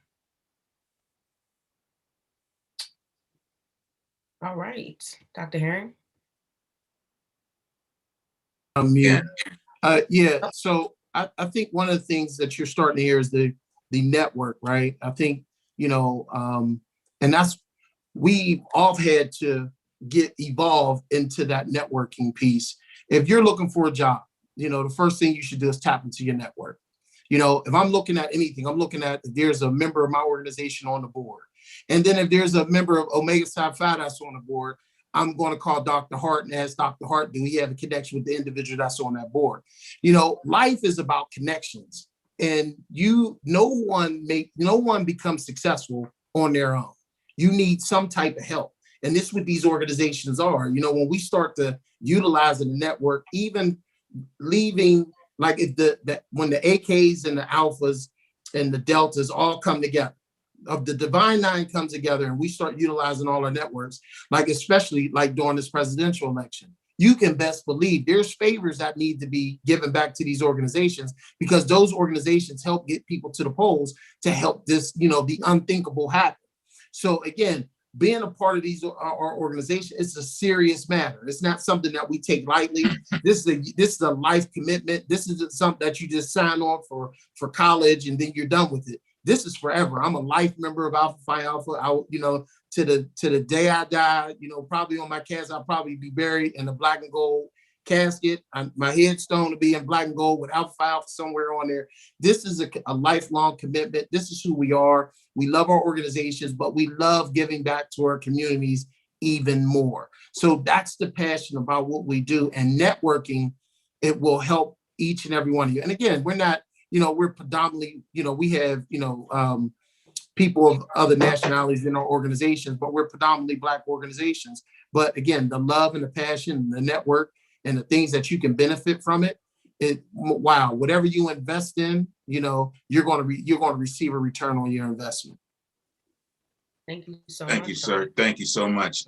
All right, Dr. Herring. So I think one of the things that you're starting to hear is the network, right? I think, you know, and we all had to evolve into that networking piece. If you're looking for a job, you know, the first thing you should do is tap into your network. You know, if I'm looking at anything, I'm looking at if there's a member of my organization on the board. And then if there's a member of Omega Psi Phi that's on the board, I'm going to call Dr. Hart and ask Dr. Hart, do we have a connection with the individual that's on that board? You know, life is about connections, and no one becomes successful on their own. You need some type of help. And this is what these organizations are. You know, when we start to utilize the network, even leaving, like when the AKs and the alphas and the deltas all come together, of the Divine Nine comes together and we start utilizing all our networks, like especially like during this presidential election, you can best believe there's favors that need to be given back to these organizations, because those organizations help get people to the polls to help this, you know, the unthinkable happen. So again, being a part of our organization is a serious matter. It's not something that we take lightly. This is a life commitment. This isn't something that you just sign on for college and then you're done with it. This is forever. I'm a life member of Alpha Phi Alpha. You know, to the day I die, you know, probably on my casket, I'll probably be buried in a black and gold casket. My headstone will be in black and gold with Alpha Phi Alpha somewhere on there. This is a lifelong commitment. This is who we are. We love our organizations, but we love giving back to our communities even more. So that's the passion about what we do. And networking, it will help each and every one of you. And again, we're not, you know, we're predominantly, you know, we have, you know, people of other nationalities in our organizations, but we're predominantly Black organizations. But again, the love and the passion, and the network, and the things that you can benefit from it, wow, whatever you invest in, you know, you're going to receive a return on your investment. Thank you so much. Thank you, sir. Thank you so much.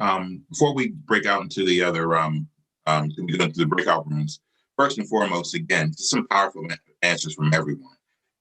Before we break out into the other, we go into the breakout rooms. First and foremost, again, some powerful answers from everyone.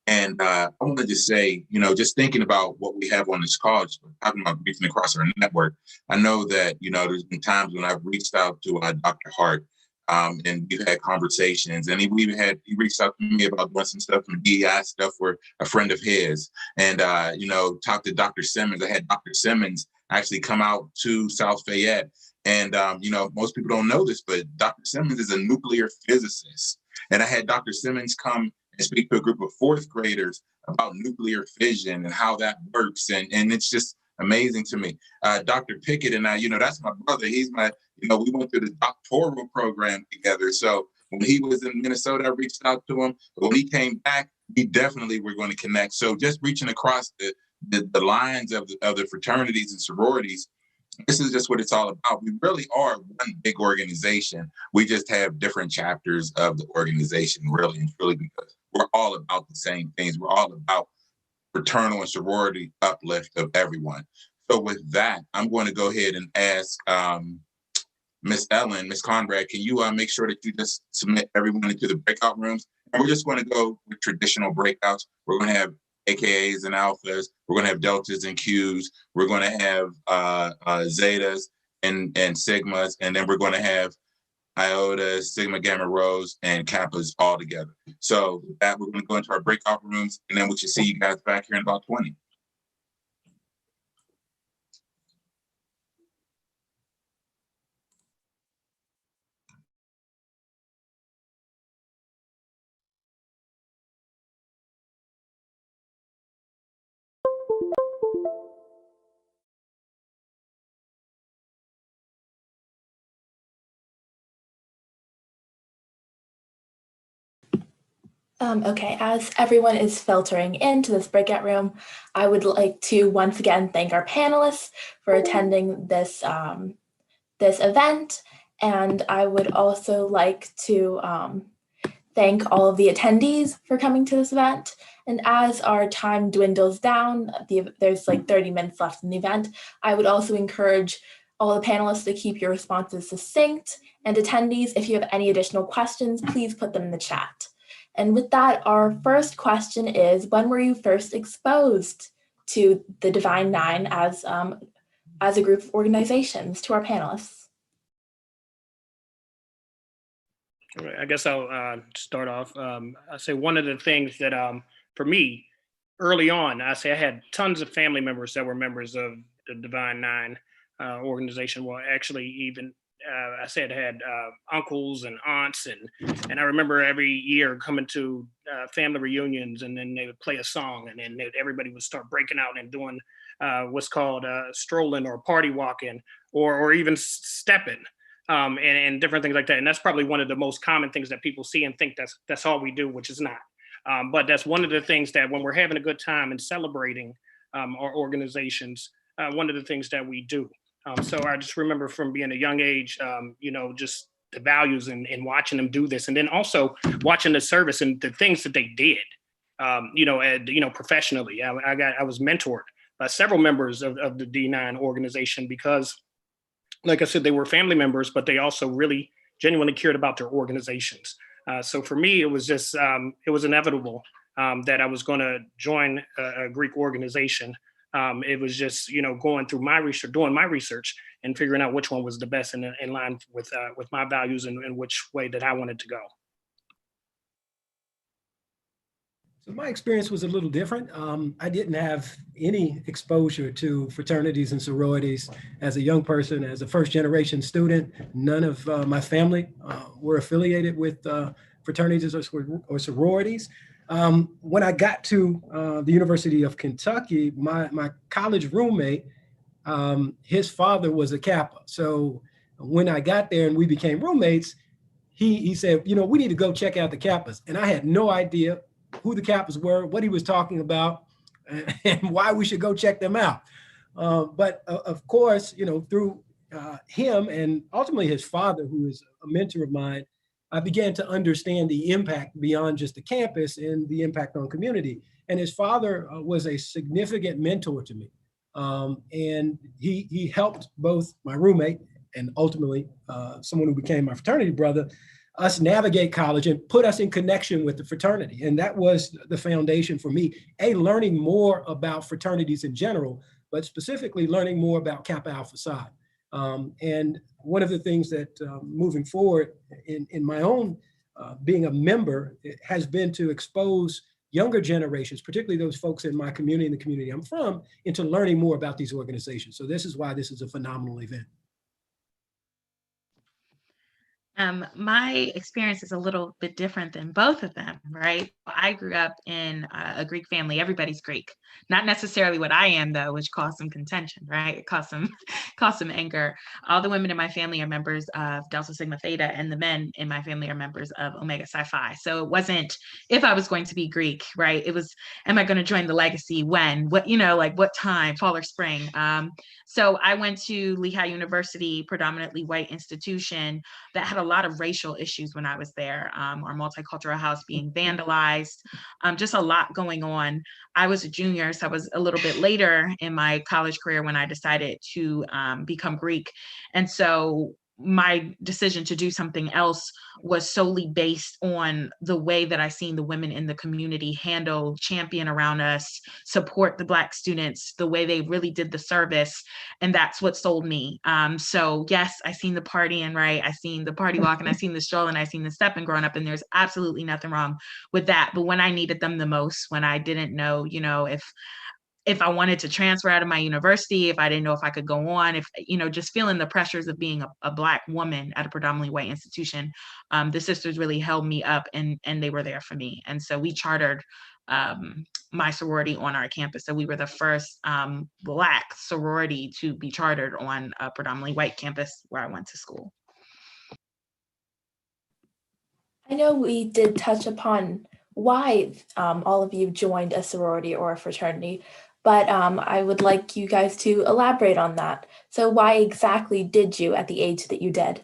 And I want to just say, you know, just thinking about what we have on this call, talking about reaching across our network, I know that, you know, there's been times when I've reached out to Dr. Hart, and we've had conversations, and he reached out to me about doing some stuff, some DEI stuff for a friend of his. And, you know, talked to Dr. Simmons. I had Dr. Simmons actually come out to South Fayette. And, you know, most people don't know this, but Dr. Simmons is a nuclear physicist. And I had Dr. Simmons come and speak to a group of 4th graders about nuclear fission and how that works. And it's just amazing to me. Dr. Pickett and I, you know, that's my brother. He's my You know, we went through the doctoral program together. So when he was in Minnesota, I reached out to him. But when he came back, we definitely were going to connect. So just reaching across the lines of the fraternities and sororities, this is just what it's all about. We really are one big organization. We just have different chapters of the organization, really and truly, because we're all about the same things. We're all about fraternal and sorority uplift of everyone. So with that, I'm going to go ahead and ask Miss Ellen, Miss Conrad, can you make sure that you just submit everyone into the breakout rooms? And we're just going to go with traditional breakouts. We're going to have AKAs and alphas. We're going to have deltas and Qs. We're going to have zetas and sigmas. And then we're going to have iota, sigma, gamma, rhos, and kappas all together. So with that, we're going to go into our breakout rooms, and then we should see you guys back here in about 20. Okay, as everyone is filtering into this breakout room, I would like to once again thank our panelists for attending this, this event. And I would also like to thank all of the attendees for coming to this event. And as our time dwindles down, there's like 30 minutes left in the event, I would also encourage all the panelists to keep your responses succinct. And attendees, if you have any additional questions, please put them in the chat. And with that, our first question is, when were you first exposed to the Divine Nine as a group of organizations? To our panelists. All right, I guess I'll start off. I say one of the things that for me, early on, I say I had tons of family members that were members of the Divine Nine organization. Well, actually, even I said had uncles and aunts, and I remember every year coming to family reunions, and then they would play a song, and then everybody would start breaking out and doing what's called strolling or party walking, or even stepping, and different things like that. And that's probably one of the most common things that people see and think that's all we do, which is not. But that's one of the things that when we're having a good time and celebrating our organizations, one of the things that we do. So I just remember from being a young age, you know, just the values and watching them do this, and then also watching the service and the things that they did, you know, professionally. I was mentored by several members of the D9 organization because, like I said, they were family members, but they also really genuinely cared about their organizations. So for me, it was just, it was inevitable that I was going to join a Greek organization. It was just, you know, going through my research, doing my research and figuring out which one was the best in line with my values and which way that I wanted to go. So my experience was a little different. I didn't have any exposure to fraternities and sororities as a young person, as a first generation student. None of my family were affiliated with fraternities or sororities. When I got to the University of Kentucky, my college roommate, his father was a Kappa. So when I got there and we became roommates, he said, you know, we need to go check out the Kappas. And I had no idea who the Kappas were, what he was talking about, and why we should go check them out. But of course, you know, through him and ultimately his father, who is a mentor of mine, I began to understand the impact beyond just the campus and the impact on community. And his father was a significant mentor to me. And he helped both my roommate and ultimately someone who became my fraternity brother, us navigate college and put us in connection with the fraternity. And that was the foundation for me, learning more about fraternities in general, but specifically learning more about Kappa Alpha Psi. And one of the things that moving forward in my own being a member has been to expose younger generations, particularly those folks in my community and the community I'm from, into learning more about these organizations. So this is why this is a phenomenal event. My experience is a little bit different than both of them, right? I grew up in a Greek family. Everybody's Greek. Not necessarily what I am, though, which caused some contention, right? It caused some caused some anger. All the women in my family are members of Delta Sigma Theta, and the men in my family are members of Omega Psi Phi. So it wasn't if I was going to be Greek, right? It was, am I going to join the legacy? When? What? You know, like what time? Fall or spring? So I went to Lehigh University, predominantly white institution that had a lot of racial issues when I was there. Our multicultural house being vandalized, just a lot going on. I was a junior, so I was a little bit later in my college career when I decided to become Greek. And so my decision to do something else was solely based on the way that I seen the women in the community handle, champion around us, support the Black students, the way they really did the service. And that's what sold me. So yes, I seen the partying, right? I seen the party walk and I seen the stroll and I seen the stepping growing up, and there's absolutely nothing wrong with that. But when I needed them the most, when I didn't know, you know, if I wanted to transfer out of my university, if I didn't know if I could go on, if, you know, just feeling the pressures of being a Black woman at a predominantly white institution, the sisters really held me up and they were there for me. And so we chartered my sorority on our campus. So we were the first Black sorority to be chartered on a predominantly white campus where I went to school. I know we did touch upon why all of you joined a sorority or a fraternity, but I would like you guys to elaborate on that. So why exactly did you at the age that you did?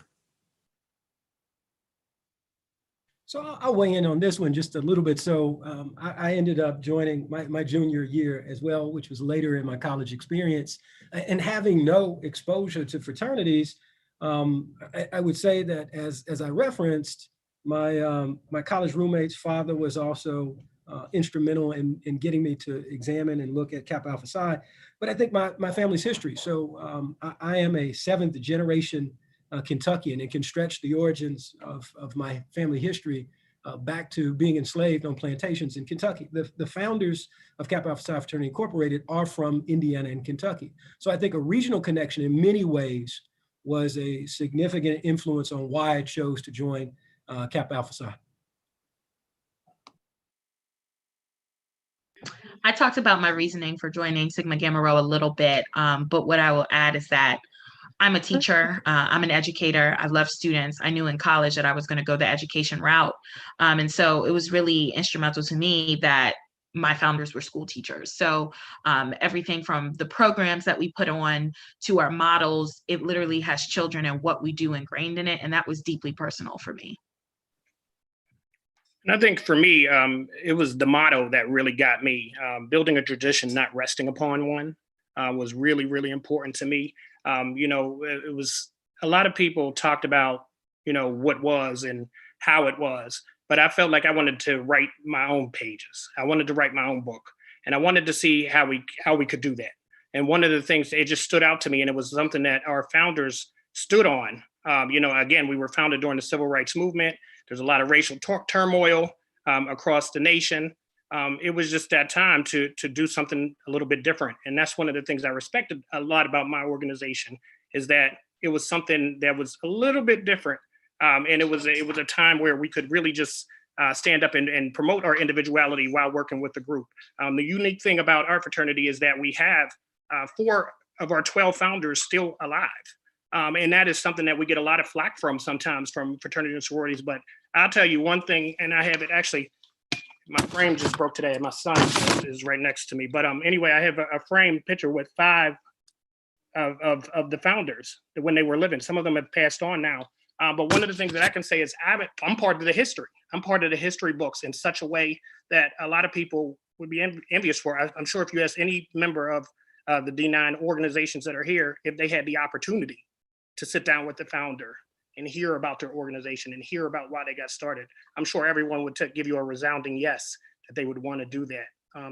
So I'll weigh in on this one just a little bit. So I ended up joining my junior year as well, which was later in my college experience. And having no exposure to fraternities, I would say that as I referenced, my college roommate's father was also instrumental in getting me to examine and look at Kappa Alpha Psi. But I think my family's history. So I am a 7th generation Kentuckian, and can stretch the origins of my family history back to being enslaved on plantations in Kentucky. The founders of Kappa Alpha Psi Fraternity Incorporated are from Indiana and Kentucky. So I think a regional connection in many ways was a significant influence on why I chose to join Kappa Alpha Psi. I talked about my reasoning for joining Sigma Gamma Rho a little bit, but what I will add is that I'm a teacher, I'm an educator, I love students. I knew in college that I was going to go the education route. And so it was really instrumental to me that my founders were school teachers. So everything from the programs that we put on to our models, it literally has children and what we do ingrained in it. And that was deeply personal for me. And I think for me, it was the motto that really got me. Building a tradition, not resting upon one, was really, really important to me. You know, it was a lot of people talked about, you know, what was and how it was, but I felt like I wanted to write my own pages. I wanted to write my own book, and I wanted to see how we could do that. And one of the things, it just stood out to me, and it was something that our founders stood on. You know, again, we were founded during the Civil Rights Movement. There's a lot of racial turmoil across the nation. It was just that time to do something a little bit different. And that's one of the things I respected a lot about my organization, is that it was something that was a little bit different. And it was a time where we could really just stand up and promote our individuality while working with the group. The unique thing about our fraternity is that we have 4 of our 12 founders still alive. And that is something that we get a lot of flack from sometimes from fraternity and sororities. But I'll tell you one thing, and I have it actually, my frame just broke today and my son is right next to me. But anyway, I have a framed picture with 5 of the founders when they were living. Some of them have passed on now. But one of the things that I can say is I'm part of the history. I'm part of the history books in such a way that a lot of people would be envious for. I'm sure if you ask any member of the D9 organizations that are here, if they had the opportunity to sit down with the founder and hear about their organization and hear about why they got started, I'm sure everyone would give you a resounding yes, that they would want to do that.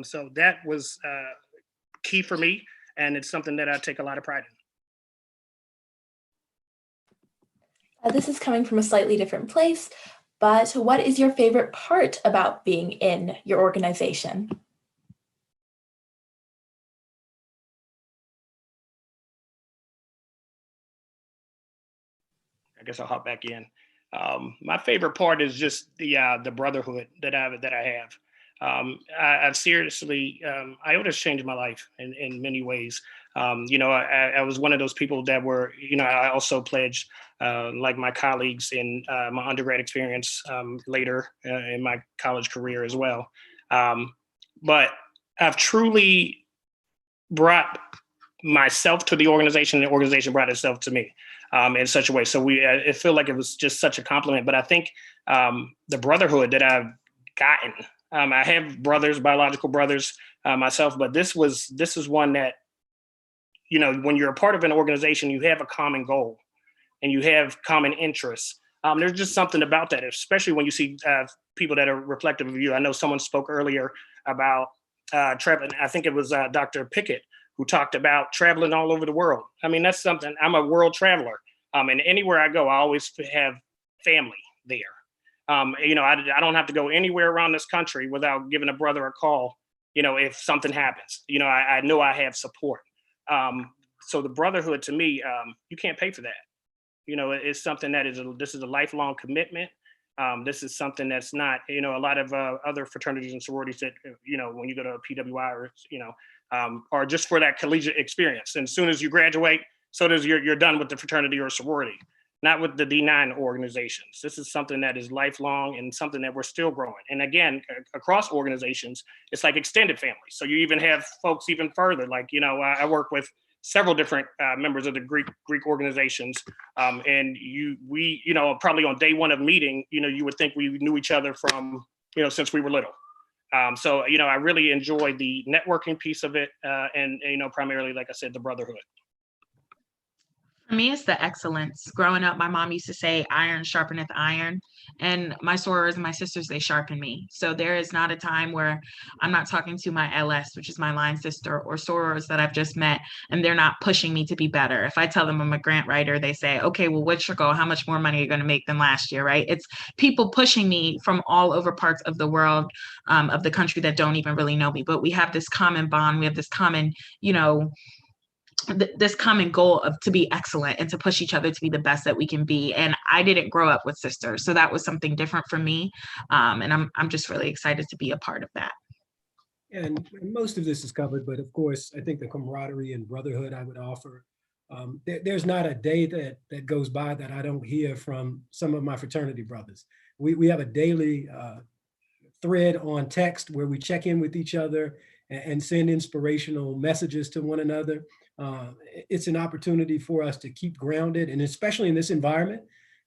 So that was key for me, and it's something that I take a lot of pride in. This is coming from a slightly different place, but what is your favorite part about being in your organization? I guess I'll hop back in. My favorite part is just the brotherhood that I have. I've seriously, IOTA's changed my life in many ways. I was one of those people that were, I also pledged, like my colleagues in my undergrad experience later in my college career as well. But I've truly brought myself to the organization, and the organization brought itself to me in such a way. So it felt like it was just such a compliment. But I think the brotherhood that I've gotten, I have brothers, biological brothers myself, but this is one that, when you're a part of an organization, you have a common goal and you have common interests. There's just something about that, especially when you see people that are reflective of you. I know someone spoke earlier about traveling. I think it was Dr. Pickett who talked about traveling all over the world. I mean, that's something. I'm a world traveler. And anywhere I go, I always have family there. I don't have to go anywhere around this country without giving a brother a call, if something happens. I know I have support. So the brotherhood to me, you can't pay for that. It's something that this is a lifelong commitment. This is something that's not, a lot of other fraternities and sororities that, when you go to a PWI or just for that collegiate experience. And as soon as you graduate, so does you're done with the fraternity or sorority, not with the D9 organizations. This is something that is lifelong and something that we're still growing. And again, across organizations, it's like extended family. So you even have folks even further, like, I work with several different members of the Greek organizations. And we probably on day one of meeting, you would think we knew each other from, since we were little. So, I really enjoy the networking piece of it. And primarily, like I said, the brotherhood. For me, it's the excellence. Growing up, my mom used to say, iron sharpeneth iron. And my sorors and my sisters, they sharpen me. So there is not a time where I'm not talking to my LS, which is my line sister, or sorors that I've just met, and they're not pushing me to be better. If I tell them I'm a grant writer, they say, okay, well, what's your goal? How much more money are you going to make than last year, right? It's people pushing me from all over parts of the world, of the country that don't even really know me. But we have this common bond. We have this common, this common goal of to be excellent and to push each other to be the best that we can be. And I didn't grow up with sisters, so that was something different for me. And I'm just really excited to be a part of that. And most of this is covered, but of course, I think the camaraderie and brotherhood I would offer. There's not a day that goes by that I don't hear from some of my fraternity brothers. We have a daily thread on text where we check in with each other and send inspirational messages to one another. It's an opportunity for us to keep grounded, and especially in this environment,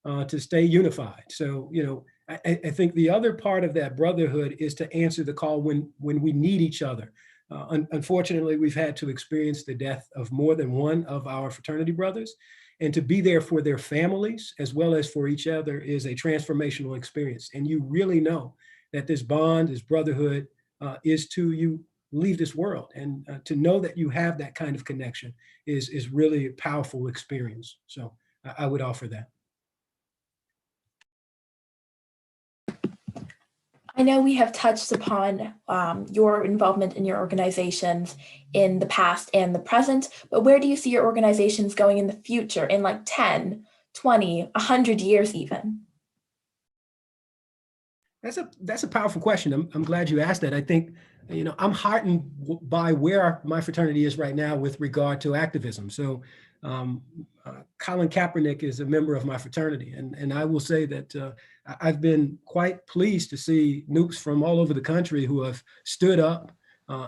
to stay unified. So, I think the other part of that brotherhood is to answer the call when we need each other. Unfortunately, we've had to experience the death of more than one of our fraternity brothers, and to be there for their families as well as for each other is a transformational experience. And you really know that this bond, this brotherhood is to you leave this world, and to know that you have that kind of connection is really a powerful experience. So I would offer that. I know we have touched upon your involvement in your organizations in the past and the present, but where do you see your organizations going in the future, in like 10, 20, 100 years even? That's a powerful question. I'm glad you asked that. I think, I'm heartened by where my fraternity is right now with regard to activism. So Colin Kaepernick is a member of my fraternity. And I will say that I've been quite pleased to see Nukes from all over the country who have stood up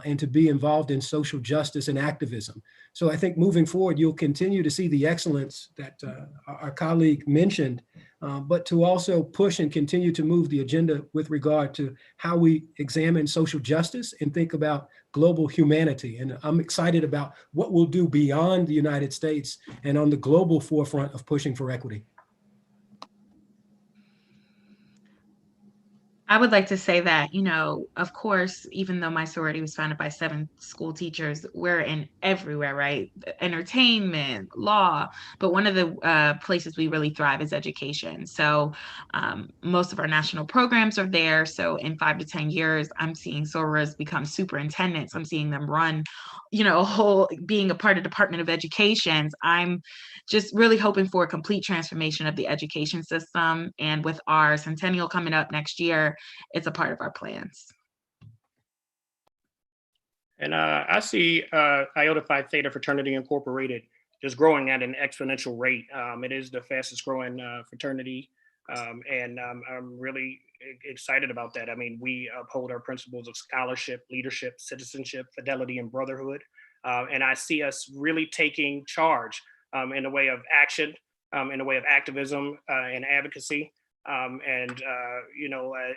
and to be involved in social justice and activism. So I think moving forward, you'll continue to see the excellence that our colleague mentioned, but to also push and continue to move the agenda with regard to how we examine social justice and think about global humanity. And I'm excited about what we'll do beyond the United States and on the global forefront of pushing for equity. I would like to say that, of course, even though my sorority was founded by 7 school teachers, we're in everywhere, right? Entertainment, law, but one of the places we really thrive is education. So most of our national programs are there. So in 5 to 10 years, I'm seeing sorors become superintendents. I'm seeing them run, being a part of Department of Education. I'm just really hoping for a complete transformation of the education system. And with our centennial coming up next year, it's a part of our plans. And I see Iota Phi Theta Fraternity Incorporated just growing at an exponential rate. It is the fastest growing fraternity. And I'm really excited about that. I mean, we uphold our principles of scholarship, leadership, citizenship, fidelity, and brotherhood. And I see us really taking charge in the way of action, in the way of activism and advocacy.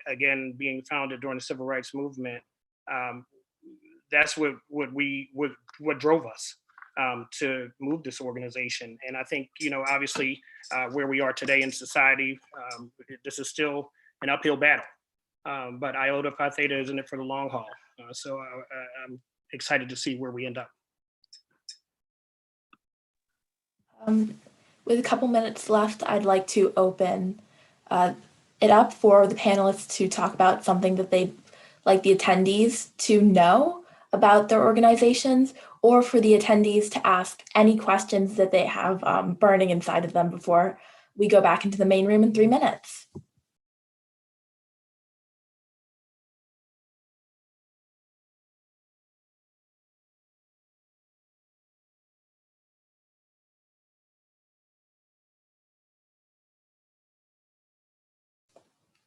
Again, being founded during the civil rights movement, that's what drove us to move this organization. And I think, obviously, where we are today in society, this is still an uphill battle. But Iota Phi Theta is in it for the long haul. So I'm excited to see where we end up. With a couple minutes left, I'd like to open it up for the panelists to talk about something that they'd like the attendees to know about their organizations, or for the attendees to ask any questions that they have burning inside of them before we go back into the main room in 3 minutes.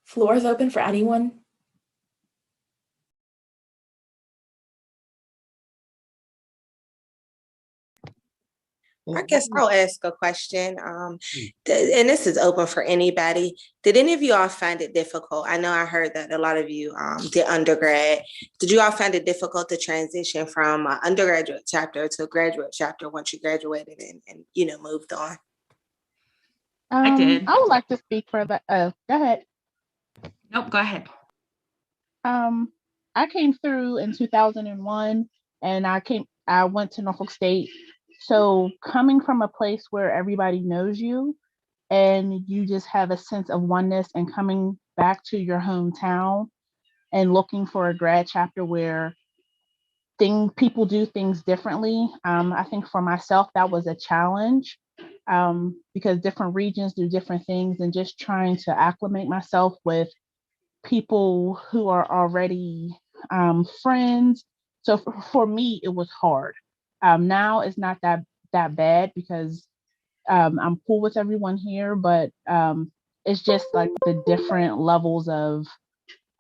Floor is open for anyone. I guess I'll ask a question. And this is open for anybody. Did any of you all find it difficult? I know I heard that a lot of you did undergrad. Did you all find it difficult to transition from an undergraduate chapter to a graduate chapter once you graduated and moved on? I did. I would like to speak for that. Go ahead. Nope, go ahead. I came through in 2001 and I went to Norfolk State. So coming from a place where everybody knows you and you just have a sense of oneness, and coming back to your hometown and looking for a grad chapter where people do things differently. I think for myself, that was a challenge because different regions do different things, and just trying to acclimate myself with people who are already friends. So for me, it was hard. Now it's not that bad because I'm cool with everyone here, but it's just like the different levels of,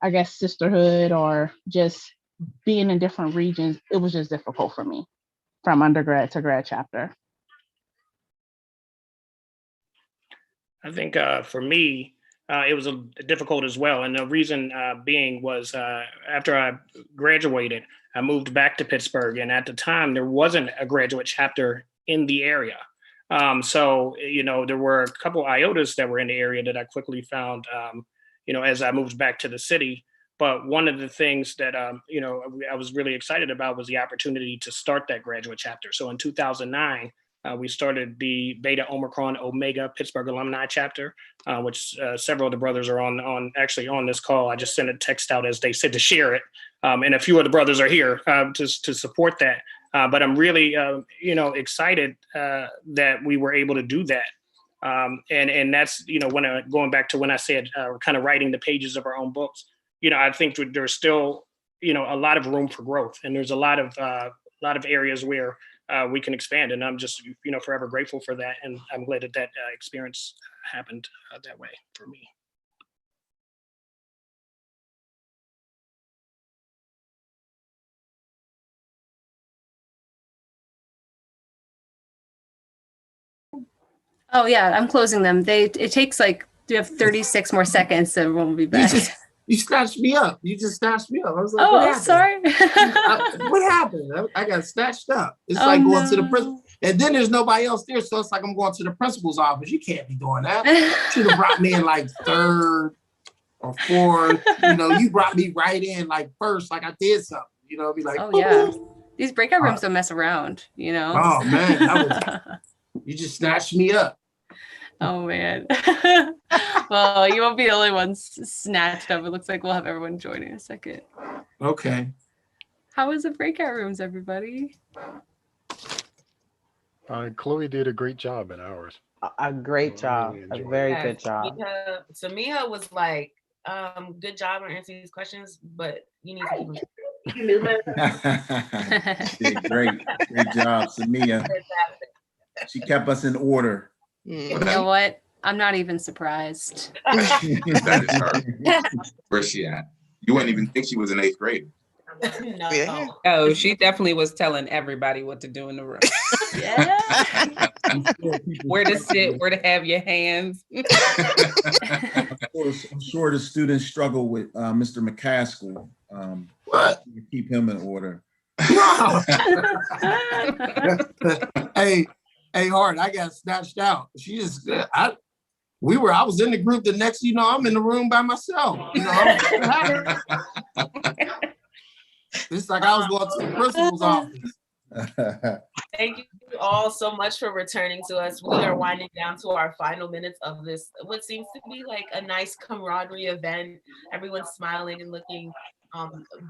I guess, sisterhood or just being in different regions. It was just difficult for me from undergrad to grad chapter. I think for me, it was difficult as well. And the reason being was after I graduated, I moved back to Pittsburgh. And at the time, there wasn't a graduate chapter in the area. So there were a couple of IOTAs that were in the area that I quickly found, as I moved back to the city. But one of the things that, I was really excited about was the opportunity to start that graduate chapter. So in 2009, we started the Beta Omicron Omega Pittsburgh Alumni Chapter, which several of the brothers are on this call. I just sent a text out as they said to share it. And a few of the brothers are here to support that. But I'm really, excited that we were able to do that. And that's, going back to when I said kind of writing the pages of our own books, I think there's still, a lot of room for growth. And there's a lot of areas where we can expand. And I'm just, forever grateful for that. And I'm glad that experience happened that way for me. Oh yeah, I'm closing them. It takes you have 36 more seconds, so we'll be back. You snatched me up. You just snatched me up. I was like, oh, what I'm happened? sorry. What happened? I got snatched up. It's like going to the principal. And then there's nobody else there. So it's like I'm going to the principal's office. You can't be doing that. Should have brought me in like third. or fourth. You know, you brought me right in like first, like I did something. You know, be like, Oh yeah. These breakout rooms don't mess around, you know? oh man, you just snatched me up. Oh man. Well, you won't be the only ones snatched up. It looks like we'll have everyone join in a second. Okay. How was the breakout rooms, everybody? Chloe did a great job in ours. A great job, a very good job. Samia was like, good job on answering these questions, but you need to keep Great job, Samia. She kept us in order. You know what? I'm not even surprised. That is her. Where's she at? You wouldn't even think she was an 8th grader. No. Oh, she definitely was telling everybody what to do in the room. Yeah. Where to sit, where to have your hands. I'm sure the students struggle with Mr. McCaskill. What? Keep him in order. Hey, Hart, I got snatched out. She just, I was in the group. The next, you know, I'm in the room by myself. You know, it's like I was going to the principal's office. Thank you all so much for returning to us. We are winding down to our final minutes of this, what seems to be like a nice camaraderie event. Everyone's smiling and looking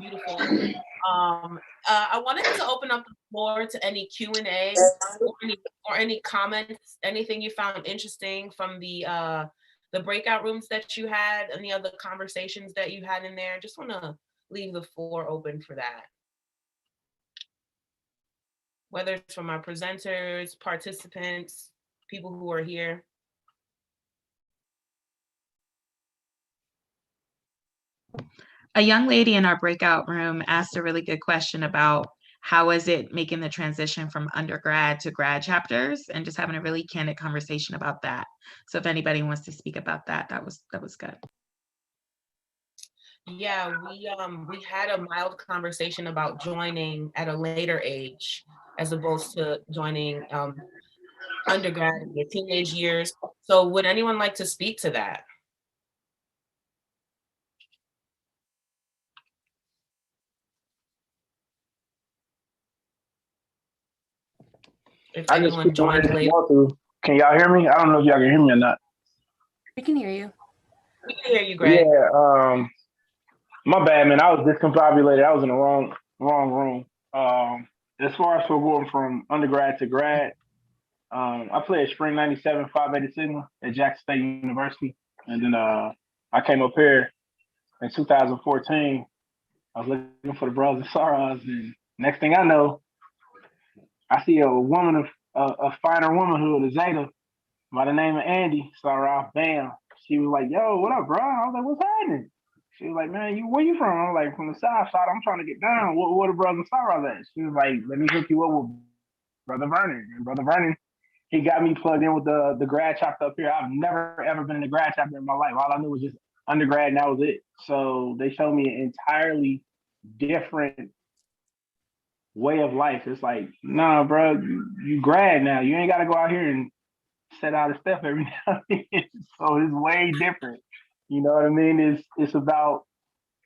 beautiful. I wanted to open up the floor to any Q&A or any comments, anything you found interesting from the breakout rooms that you had, any other conversations that you had in there. Just want to leave the floor open for that. Whether it's from our presenters, participants, people who are here. A young lady in our breakout room asked a really good question about how is it making the transition from undergrad to grad chapters, and just having a really candid conversation about that. So if anybody wants to speak about that, that was good. Yeah, we had a mild conversation about joining at a later age as opposed to joining undergrad in your teenage years. So would anyone like to speak to that? If I just anyone joined later. Can y'all hear me? I don't know if y'all can hear me or not. We can hear you. We can hear you, Greg. Yeah, my bad, man. I was discombobulated. I was in the wrong room. As far as for going from undergrad to grad, I played spring '97 Phi Beta Sigma at Jackson State University, and then I came up here in 2014. I was looking for the Brothers and Sorrows, and next thing I know, I see a woman of a finer womanhood, a Zeta, by the name of Andy. Saw her off, bam. She was like, "Yo, what up, bro?" I was like, "What's happening?" She was like, "Man, where you from?" I was like, "From the South Side. I'm trying to get down. What are Brothers and Sorrows at?" She was like, "Let me hook you up with Brother Vernon." And Brother Vernon, he got me plugged in with the grad chapter up here. I've never ever been in the grad chapter in my life. All I knew was just undergrad, and that was it. So they showed me an entirely different way of life. It's like, nah, bro, you grad now. You ain't got to go out here and set out a step every now and then. So it's way different. You know what I mean? It's about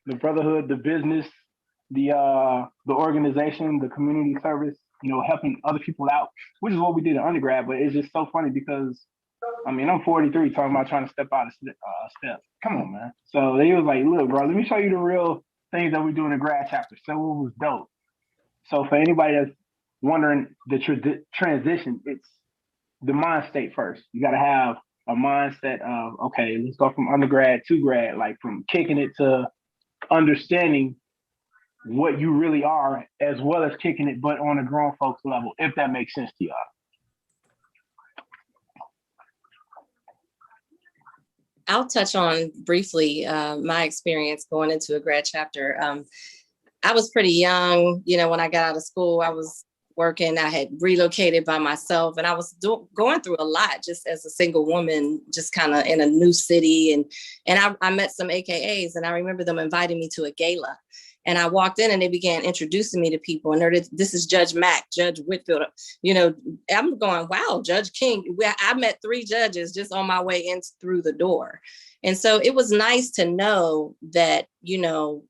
the brotherhood, the business, the organization, the community service, you know, helping other people out, which is what we did in undergrad. But it's just so funny because, I mean, I'm 43 talking about trying to step out a step. Come on, man. So they was like, look, bro, let me show you the real things that we do in the grad chapter. So it was dope. So for anybody that's wondering the transition, it's the mind state first. You got to have a mindset of, okay, let's go from undergrad to grad, like from kicking it to understanding what you really are, as well as kicking it, but on a grown folks level, if that makes sense to y'all. I'll touch on briefly my experience going into a grad chapter. I was pretty young, you know, when I got out of school. I was working. I had relocated by myself, and I was going through a lot just as a single woman, just kind of in a new city. And I met some AKAs, and I remember them inviting me to a gala. And I walked in and they began introducing me to people. And this is Judge Mack, Judge Whitfield. You know, I'm going, wow, Judge King. I met 3 judges just on my way in through the door. And so it was nice to know that, you know,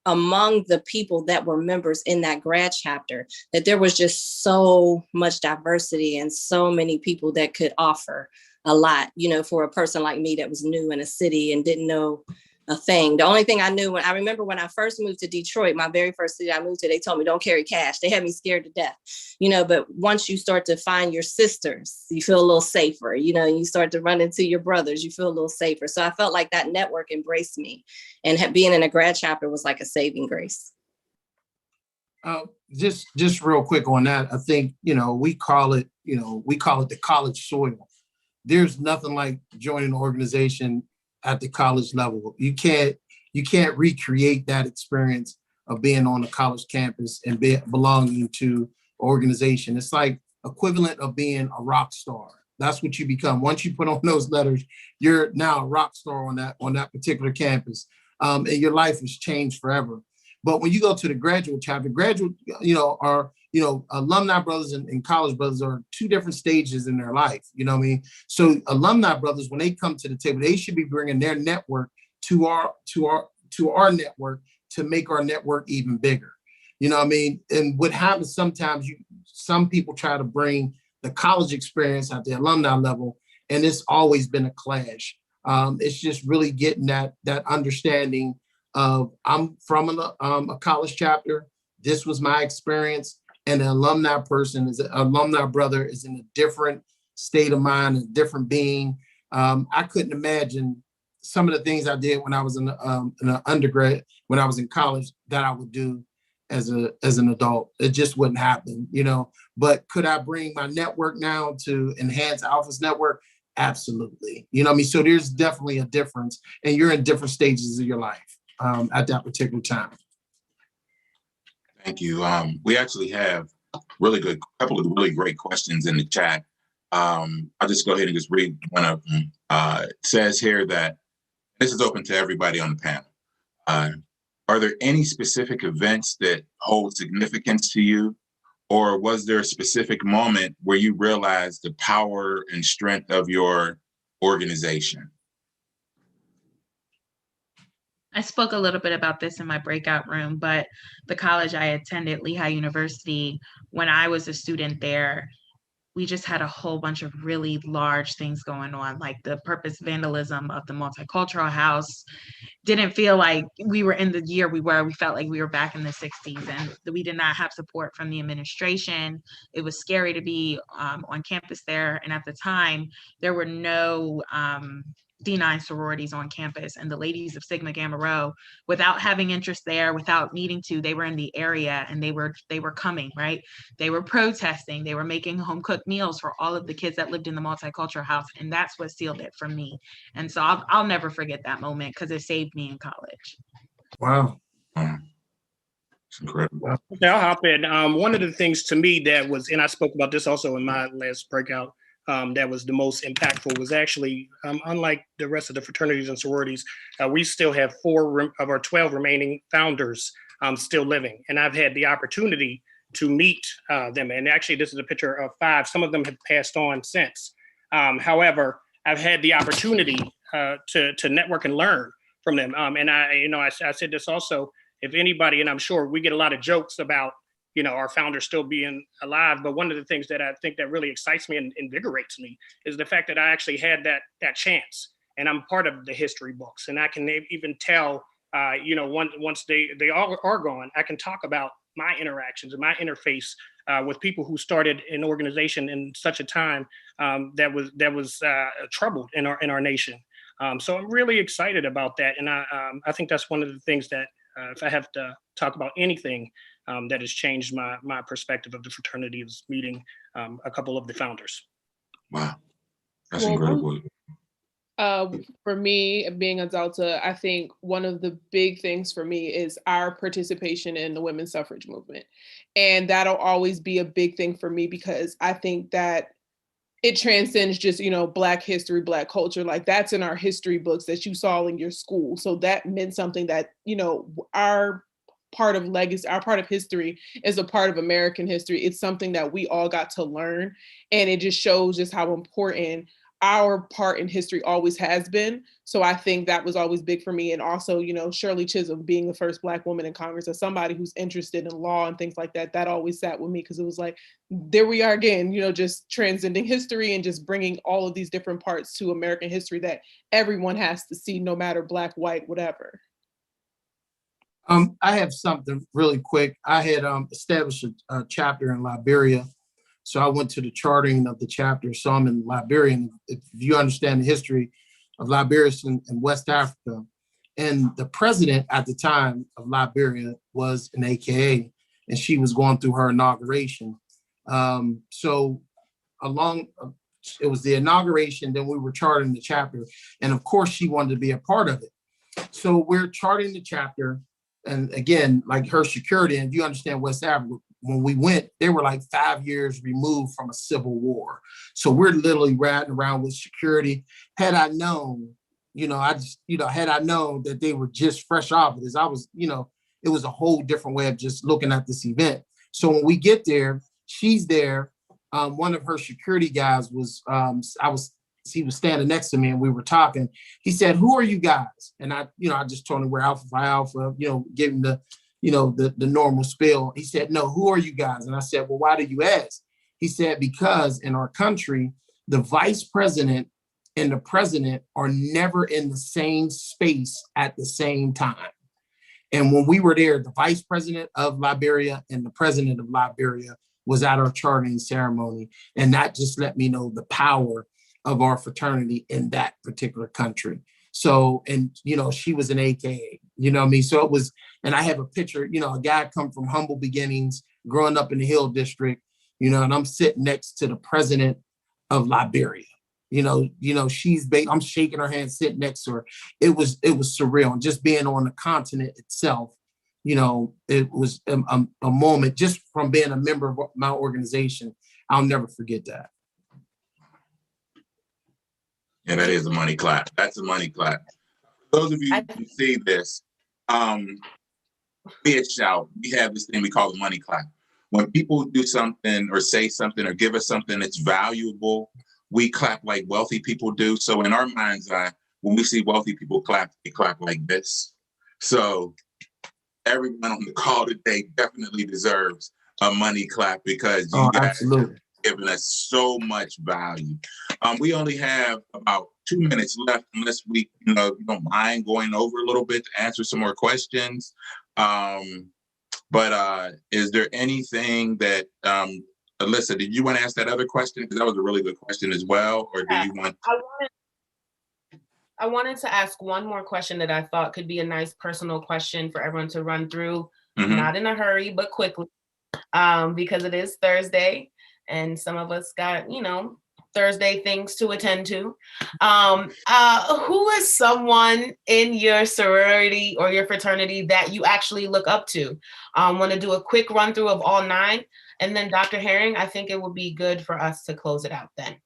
among the people that were members in that grad chapter, that there was just so much diversity and so many people that could offer a lot, you know, for a person like me that was new in a city and didn't know a thing. The only thing I knew I remember when I first moved to Detroit, my very first city I moved to, they told me don't carry cash. They had me scared to death, you know, but once you start to find your sisters, you feel a little safer, you know, you start to run into your brothers, you feel a little safer. So I felt like that network embraced me, and being in a grad chapter was like a saving grace. Just real quick on that. I think, you know, we call it the college soil. There's nothing like joining an organization at the college level. You can't recreate that experience of being on a college campus and belonging to an organization. It's like equivalent of being a rock star. That's what you become. Once you put on those letters, you're now a rock star on that particular campus. And your life has changed forever. But when you go to the graduate chapter, alumni brothers and college brothers are 2 different stages in their life. You know what I mean? So alumni brothers, when they come to the table, they should be bringing their network to our network to make our network even bigger. You know what I mean? And what happens sometimes, some people try to bring the college experience at the alumni level, and it's always been a clash. It's just really getting that understanding of, I'm from a college chapter. This was my experience. And an alumni brother is in a different state of mind, a different being. I couldn't imagine some of the things I did when I was in an undergrad, when I was in college, that I would do as an adult. It just wouldn't happen, you know. But could I bring my network now to enhance Alpha's network? Absolutely. You know what I mean? So there's definitely a difference, and you're in different stages of your life at that particular time. Thank you. We actually have couple of really great questions in the chat. I'll just go ahead and just read one of them. It says here that this is open to everybody on the panel. Are there any specific events that hold significance to you? Or was there a specific moment where you realized the power and strength of your organization? I spoke a little bit about this in my breakout room, but the college I attended, Lehigh University, when I was a student there, we just had a whole bunch of really large things going on, like the purpose vandalism of the Multicultural House. Didn't feel like we were in the year we felt like we were back in the 60s, and we did not have support from the administration. It was scary to be on campus there. And at the time, there were no D9 sororities on campus, and the ladies of Sigma Gamma Rho, without having interest there, without needing to, they were in the area, and they were coming, right? They were protesting, they were making home cooked meals for all of the kids that lived in the Multicultural House, and that's what sealed it for me. And so I'll never forget that moment, because it saved me in college. Wow. It's incredible. Okay, I'll hop in. One of the things to me that was, and I spoke about this also in my last breakout, that was the most impactful was actually, unlike the rest of the fraternities and sororities, we still have 4 of our 12 remaining founders still living. And I've had the opportunity to meet them. And actually, this is a picture of 5. Some of them have passed on since. However, I've had the opportunity to network and learn from them. And I said this also, if anybody, and I'm sure we get a lot of jokes about, you know, our founders still being alive. But one of the things that I think that really excites me and invigorates me is the fact that I actually had that chance, and I'm part of the history books, and I can even tell, once they all are gone, I can talk about my interactions and my interface with people who started an organization in such a time that was troubled in our nation. So I'm really excited about that, and I think that's one of the things that if I have to talk about anything that has changed my perspective of the fraternity is meeting a couple of the founders. Wow, that's incredible. For me, being a Delta, I think one of the big things for me is our participation in the women's suffrage movement. And that'll always be a big thing for me because I think that it transcends just, Black history, Black culture. Like that's in our history books that you saw in your school. So that meant something that, our part of legacy, our part of history is a part of American history. It's something that we all got to learn. And it just shows just how important our part in history always has been. So I think that was always big for me. And also, Shirley Chisholm being the first Black woman in Congress, as somebody who's interested in law and things like that, that always sat with me because it was like, there we are again, just transcending history and just bringing all of these different parts to American history that everyone has to see, no matter Black, white, whatever. I have something really quick. I had established a chapter in Liberia. So I went to the chartering of the chapter. So I'm in Liberia. And if you understand the history of Liberia in West Africa, and the president at the time of Liberia was an AKA, and she was going through her inauguration. So it was the inauguration, then we were charting the chapter. And of course, she wanted to be a part of it. So we're charting the chapter. And again, like her security, and if you understand West Africa, when we went, they were like 5 years removed from a civil war. So we're literally riding around with security. Had I known, had I known that they were just fresh off of this, I was, it was a whole different way of just looking at this event. So when we get there, she's there. One of her security guys was, he was standing next to me and we were talking. He said, "Who are you guys?" And I just told him we're Alpha Phi Alpha, give him the normal spiel. He said, "No, who are you guys?" And I said, "Well, why do you ask?" He said, "Because in our country, the vice president and the president are never in the same space at the same time." And when we were there, the vice president of Liberia and the president of Liberia was at our charting ceremony. And that just let me know the power of our fraternity in that particular country. So, and, she was an AKA, what I mean? So it was, and I have a picture, a guy come from humble beginnings, growing up in the Hill District, and I'm sitting next to the president of Liberia. I'm shaking her hand, sitting next to her. It was surreal. And just being on the continent itself, it was a moment just from being a member of my organization. I'll never forget that. Yeah, that is a money clap. That's a money clap. For those of you who can see this, be a shout. We have this thing we call the money clap. When people do something or say something or give us something that's valuable, we clap like wealthy people do. So in our mind's eye, when we see wealthy people clap, they clap like this. So everyone on the call today definitely deserves a money clap because you guys have given us so much value. We only have about 2 minutes left, unless we, you don't mind going over a little bit to answer some more questions. But is there anything that, Alyssa, did you want to ask that other question? Because that was a really good question as well. Or do you want? I wanted to ask one more question that I thought could be a nice personal question for everyone to run through, not in a hurry, but quickly, because it is Thursday and some of us got, Thursday things to attend to. Who is someone in your sorority or your fraternity that you actually look up to? Want to do a quick run through of all 9? And then Dr. Herring, I think it would be good for us to close it out then.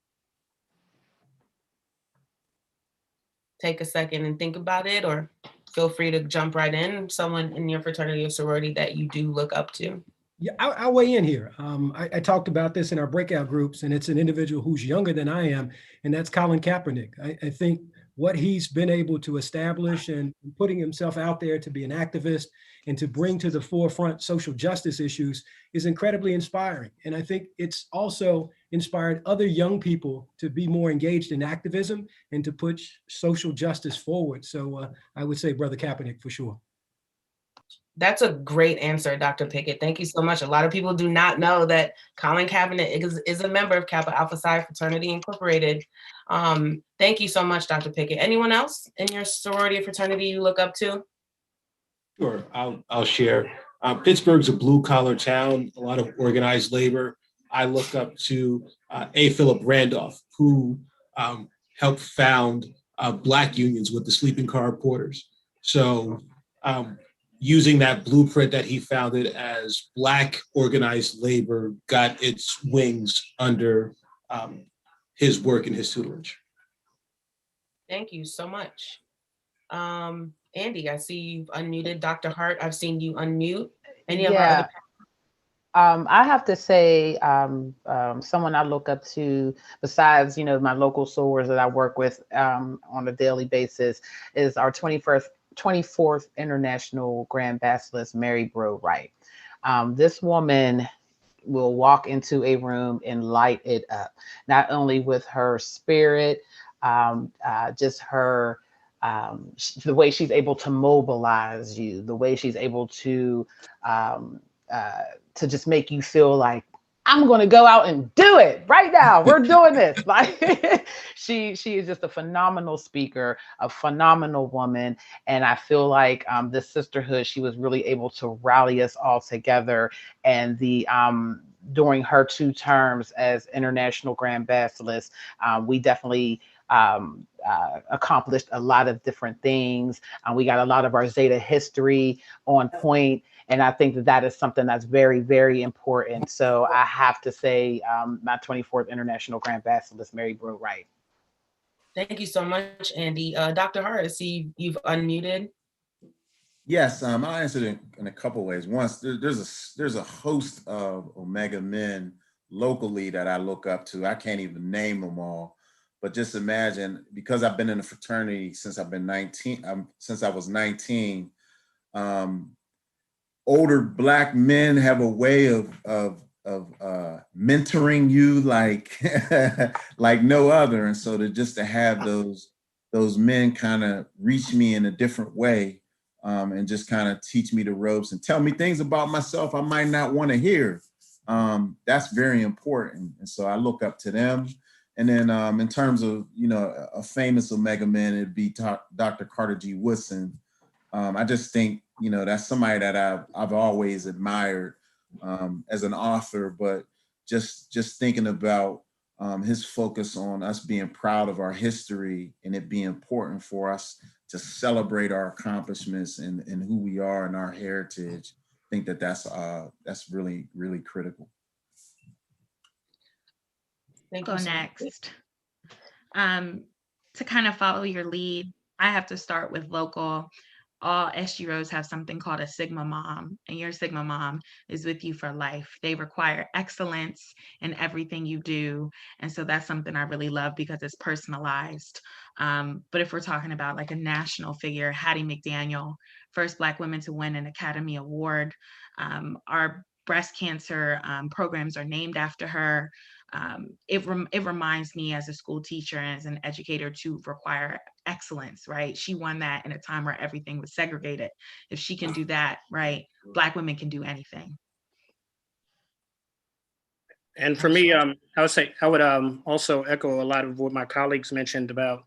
Take a second and think about it, or feel free to jump right in. Someone in your fraternity or sorority that you do look up to. Yeah, I'll weigh in here. I talked about this in our breakout groups, and it's an individual who's younger than I am, and that's Colin Kaepernick. I think what he's been able to establish and putting himself out there to be an activist and to bring to the forefront social justice issues is incredibly inspiring. And I think it's also inspired other young people to be more engaged in activism and to push social justice forward. So I would say Brother Kaepernick for sure. That's a great answer, Dr. Pickett. Thank you so much. A lot of people do not know that Colin Kaepernick is a member of Kappa Alpha Psi Fraternity Incorporated. Thank you so much, Dr. Pickett. Anyone else in your sorority or fraternity you look up to? Sure, I'll share. Pittsburgh's a blue collar town, a lot of organized labor. I look up to A. Philip Randolph, who helped found Black unions with the sleeping car porters. So using that blueprint that he founded as Black organized labor got its wings under his work and his tutelage. Thank you so much. Andy, I see you've unmuted. Dr. Hart, I've seen you unmute. Any of our other I have to say, someone I look up to, besides, my local SOARs that I work with on a daily basis, is our 24th International Grand Basilisk, Mary Bro Wright. This woman will walk into a room and light it up, not only with her spirit, just her, the way she's able to mobilize you, the way she's able to just make you feel like, I'm going to go out and do it right now. We're doing this. Like she is just a phenomenal speaker, a phenomenal woman. And I feel like this sisterhood, she was really able to rally us all together. And during her 2 terms as International Grand Basilisk, we definitely accomplished a lot of different things. We got a lot of our Zeta history on point. And I think that is something that's very, very important. So I have to say my 24th International Grand Basilisk, Mary Bro Wright. Thank you so much, Andy. Dr. Hart, I see you've unmuted. Yes, I'll answer it in a couple ways. One, there's a host of Omega men locally that I look up to. I can't even name them all, but just imagine, because I've been in a fraternity since I've been 19, since I was 19. Older Black men have a way of mentoring you like no other, and so to have those men kind of reach me in a different way, and just kind of teach me the ropes and tell me things about myself I might not want to hear. That's very important, and so I look up to them. And then in terms of a famous Omega man, it'd be Dr. Carter G. Woodson. I just think that's somebody that I've always admired as an author, but just thinking about his focus on us being proud of our history and it being important for us to celebrate our accomplishments and who we are and our heritage. I think that's really, really critical. Thank you. Go next. To kind of follow your lead, I have to start with local. All SGROs have something called a Sigma Mom, and your Sigma Mom is with you for life. They require excellence in everything you do. And so that's something I really love because it's personalized. But if we're talking about like a national figure, Hattie McDaniel, first Black woman to win an Academy Award. Our breast cancer programs are named after her. It reminds me as a school teacher and as an educator to require excellence, right? She won that in a time where everything was segregated. If she can do that, right, Black women can do anything. And for me, I would also echo a lot of what my colleagues mentioned about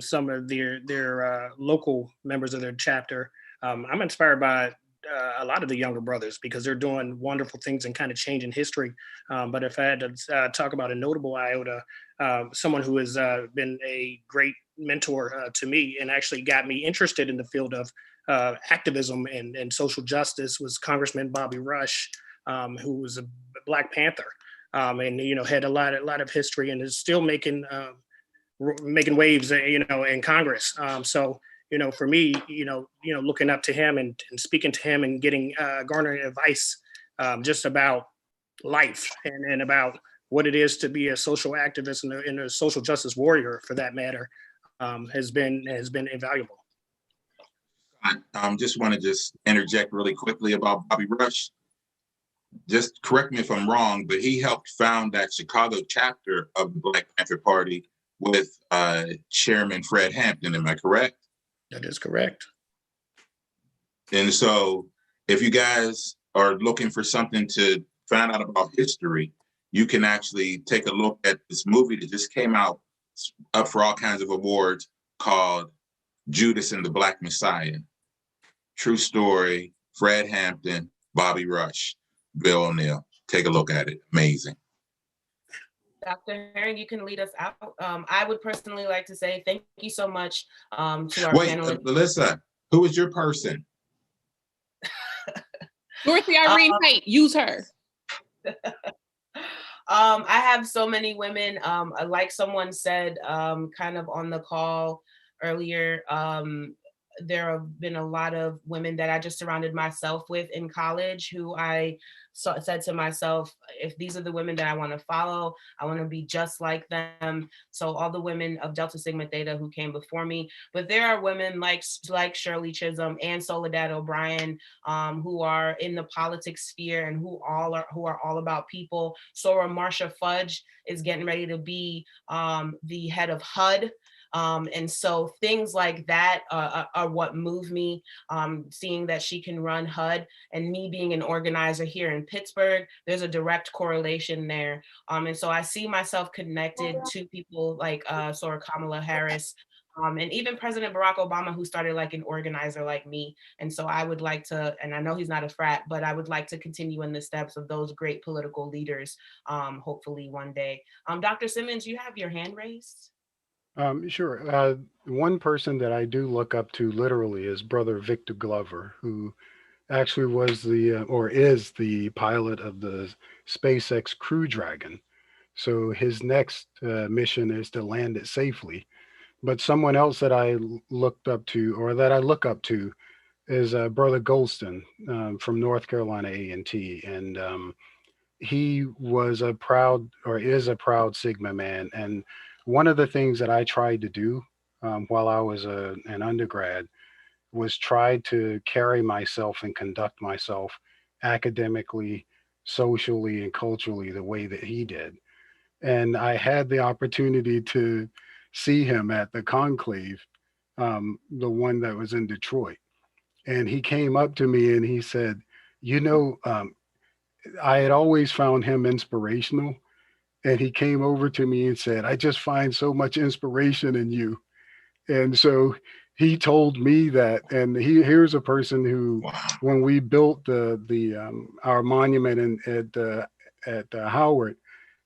some of their local members of their chapter. I'm inspired by a lot of the younger brothers because they're doing wonderful things and kind of changing history. But if I had to talk about a notable iota, someone who has been a great mentor to me and actually got me interested in the field of activism and social justice was Congressman Bobby Rush, who was a Black Panther, and had a lot of history and is still making waves, in Congress. So. For me, looking up to him and speaking to him and getting garnering advice just about life and about what it is to be a social activist and a social justice warrior, for that matter, has been invaluable. I just want to interject really quickly about Bobby Rush. Just correct me if I'm wrong, but he helped found that Chicago chapter of the Black Panther Party with Chairman Fred Hampton. Am I correct? That is correct. And so if you guys are looking for something to find out about history, you can actually take a look at this movie that just came out, up for all kinds of awards, called Judas and the Black Messiah. True story, Fred Hampton, Bobby Rush, Bill O'Neill. Take a look at it. Amazing. Dr. Herring, you can lead us out. I would personally like to say thank you so much to our Wait, panelists. Melissa, who is your person? Dorothy Irene Height, use her. I have so many women, like someone said, kind of on the call earlier, there have been a lot of women that I just surrounded myself with in college who I said to myself, if these are the women that I want to follow, I want to be just like them. So all the women of Delta Sigma Theta who came before me, but there are women like Shirley Chisholm and Soledad O'Brien who are in the politics sphere and who are all about people. Sora Marsha Fudge is getting ready to be the head of HUD. And so things like that are what move me, seeing that she can run HUD and me being an organizer here in Pittsburgh, there's a direct correlation there. And so I see myself connected to people like Sora Kamala Harris, and even President Barack Obama, who started like an organizer like me. And so I would like to, and I know he's not a frat, but I would like to continue in the steps of those great political leaders, hopefully one day. Dr. Simmons, you have your hand raised. Sure. One person that I do look up to literally is Brother Victor Glover, who actually was or is the pilot of the SpaceX Crew Dragon. So his next mission is to land it safely. But someone else that I looked up to, or that I look up to, is Brother Goldston from North Carolina A&T. And he was a proud, or is a proud Sigma man. And one of the things that I tried to do while I was an undergrad was try to carry myself and conduct myself academically, socially, and culturally the way that he did. And I had the opportunity to see him at the conclave, the one that was in Detroit. And he came up to me and he said, you know, I had always found him inspirational. And he came over to me and said, I just find so much inspiration in you. And so he told me that, and here's a person who, when we built our monument at Howard,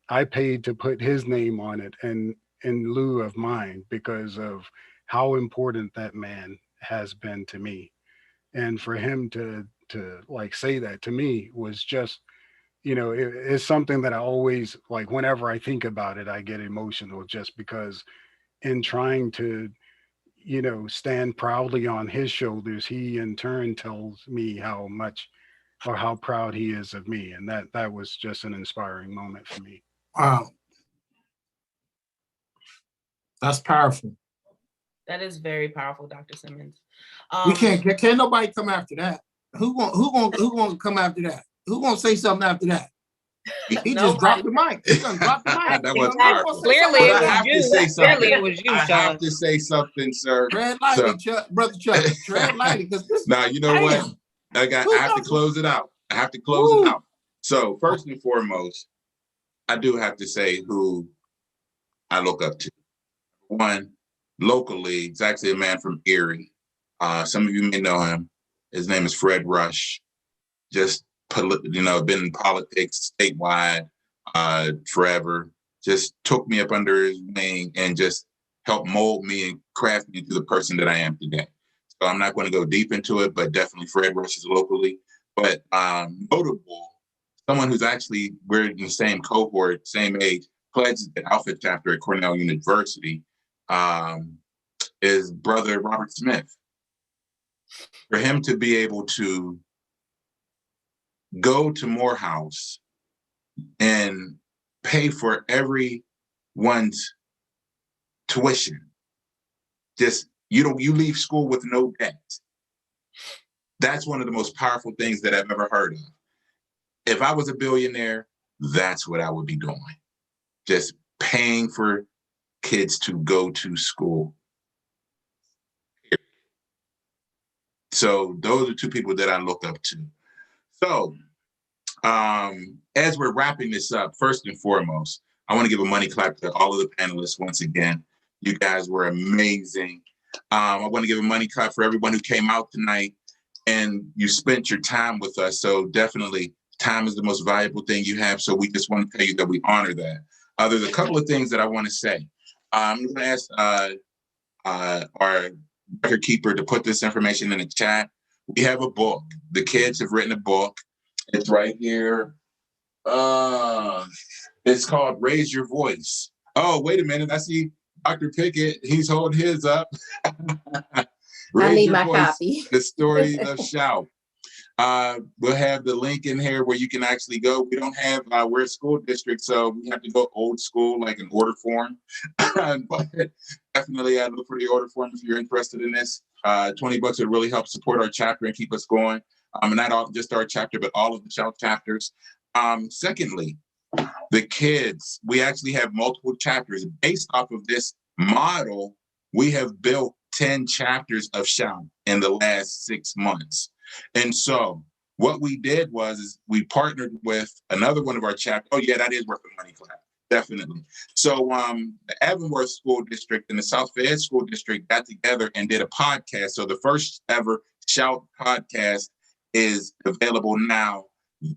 I paid to put his name on it and in lieu of mine, because of how important that man has been to me. And for him to like say that to me was just, you know, it's something that I always, like, whenever I think about it, I get emotional, just because in trying to, you know, stand proudly on his shoulders, he in turn tells me how much or how proud he is of me. And that was just an inspiring moment for me. Wow. That's powerful. That is very powerful, Dr. Simmons. We can't nobody come after that. Who gonna come after that? Who gonna say something after that? He just dropped the mic. He done dropped the mic. That was Clearly it was you. Clearly it was you, I Sean. have to say something, sir. Tread lightly, Brother Chuck. Tread lightly, because this. Now, you know what? I have to close it out. So first and foremost, I do have to say who I look up to. One, locally, it's actually a man from Erie. Some of you may know him. His name is Fred Rush. Just, been in politics statewide forever. Just took me up under his wing and just helped mold me and craft me into the person that I am today. So I'm not going to go deep into it, but definitely Fred Rush is locally. But notable, someone who's actually, we're in the same cohort, same age, pledged the Alpha chapter at Cornell University, is Brother Robert Smith. For him to be able to go to Morehouse and pay for everyone's tuition, just, you leave school with no debt. That's one of the most powerful things that I've ever heard of. If I was a billionaire, that's what I would be doing. Just paying for kids to go to school. So those are two people that I look up to. So as we're wrapping this up, first and foremost, I want to give a money clap to all of the panelists once again. You guys were amazing. I want to give a money clap for everyone who came out tonight and you spent your time with us. So definitely time is the most valuable thing you have. So we just want to tell you that we honor that. there's a couple of things that I want to say. I'm going to ask our record keeper to put this information in the chat. We have a book. The kids have written a book. It's right here. It's called Raise Your Voice. Oh, wait a minute. I see Dr. Pickett. He's holding his up. I need my copy. The Story of Shout. We'll have the link in here where you can actually go. We don't have, we're a school district, so we have to go old school, like an order form. But definitely look for the order form if you're interested in this. $20 would really help support our chapter and keep us going. And not all, just our chapter, but all of the Shout chapters. Secondly, the kids, we actually have multiple chapters. Based off of this model, we have built 10 chapters of Shout in the last 6 months. And so what we did was we partnered with another one of our chapters. Oh yeah, that is worth a money clap, definitely. So the Avonworth School District and the South Fayette School District got together and did a podcast. So the first ever Shout podcast is available now.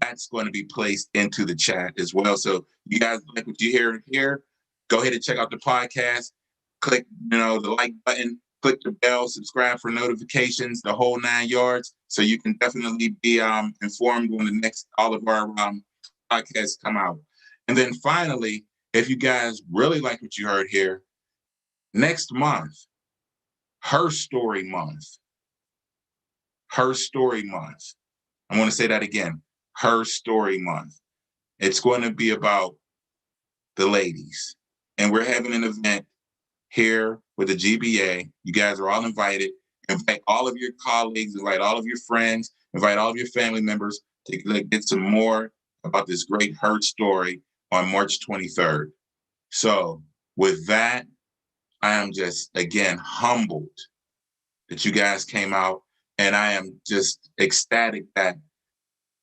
That's going to be placed into the chat as well. So you guys like what you hear here, go ahead and check out the podcast. Click, the like button. Click the bell, subscribe for notifications, the whole 9 yards, so you can definitely be informed when the next all of our podcasts come out. And then finally, if you guys really like what you heard here, next month, Her Story Month. Her Story Month. I want to say that again. Her Story Month. It's going to be about the ladies, and we're having an event here with the GBA. You guys are all invited. Invite all of your colleagues, invite all of your friends, invite all of your family members to get some more about this great Her Story on March 23rd. So with that, I am just, again, humbled that you guys came out, and I am just ecstatic that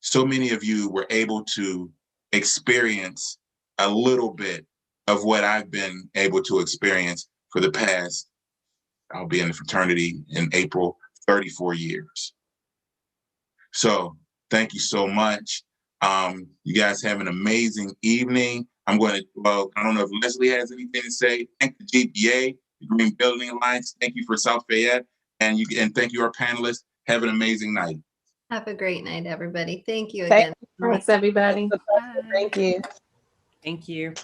so many of you were able to experience a little bit of what I've been able to experience for the past, I'll be in the fraternity in April, 34 years. So thank you so much. You guys have an amazing evening. I don't know if Leslie has anything to say. Thank the GBA, the Green Building Alliance. Thank you for South Fayette. And thank you, our panelists. Have an amazing night. Have a great night, everybody. Thank you again. Thanks, everybody. Thank you. Thank you.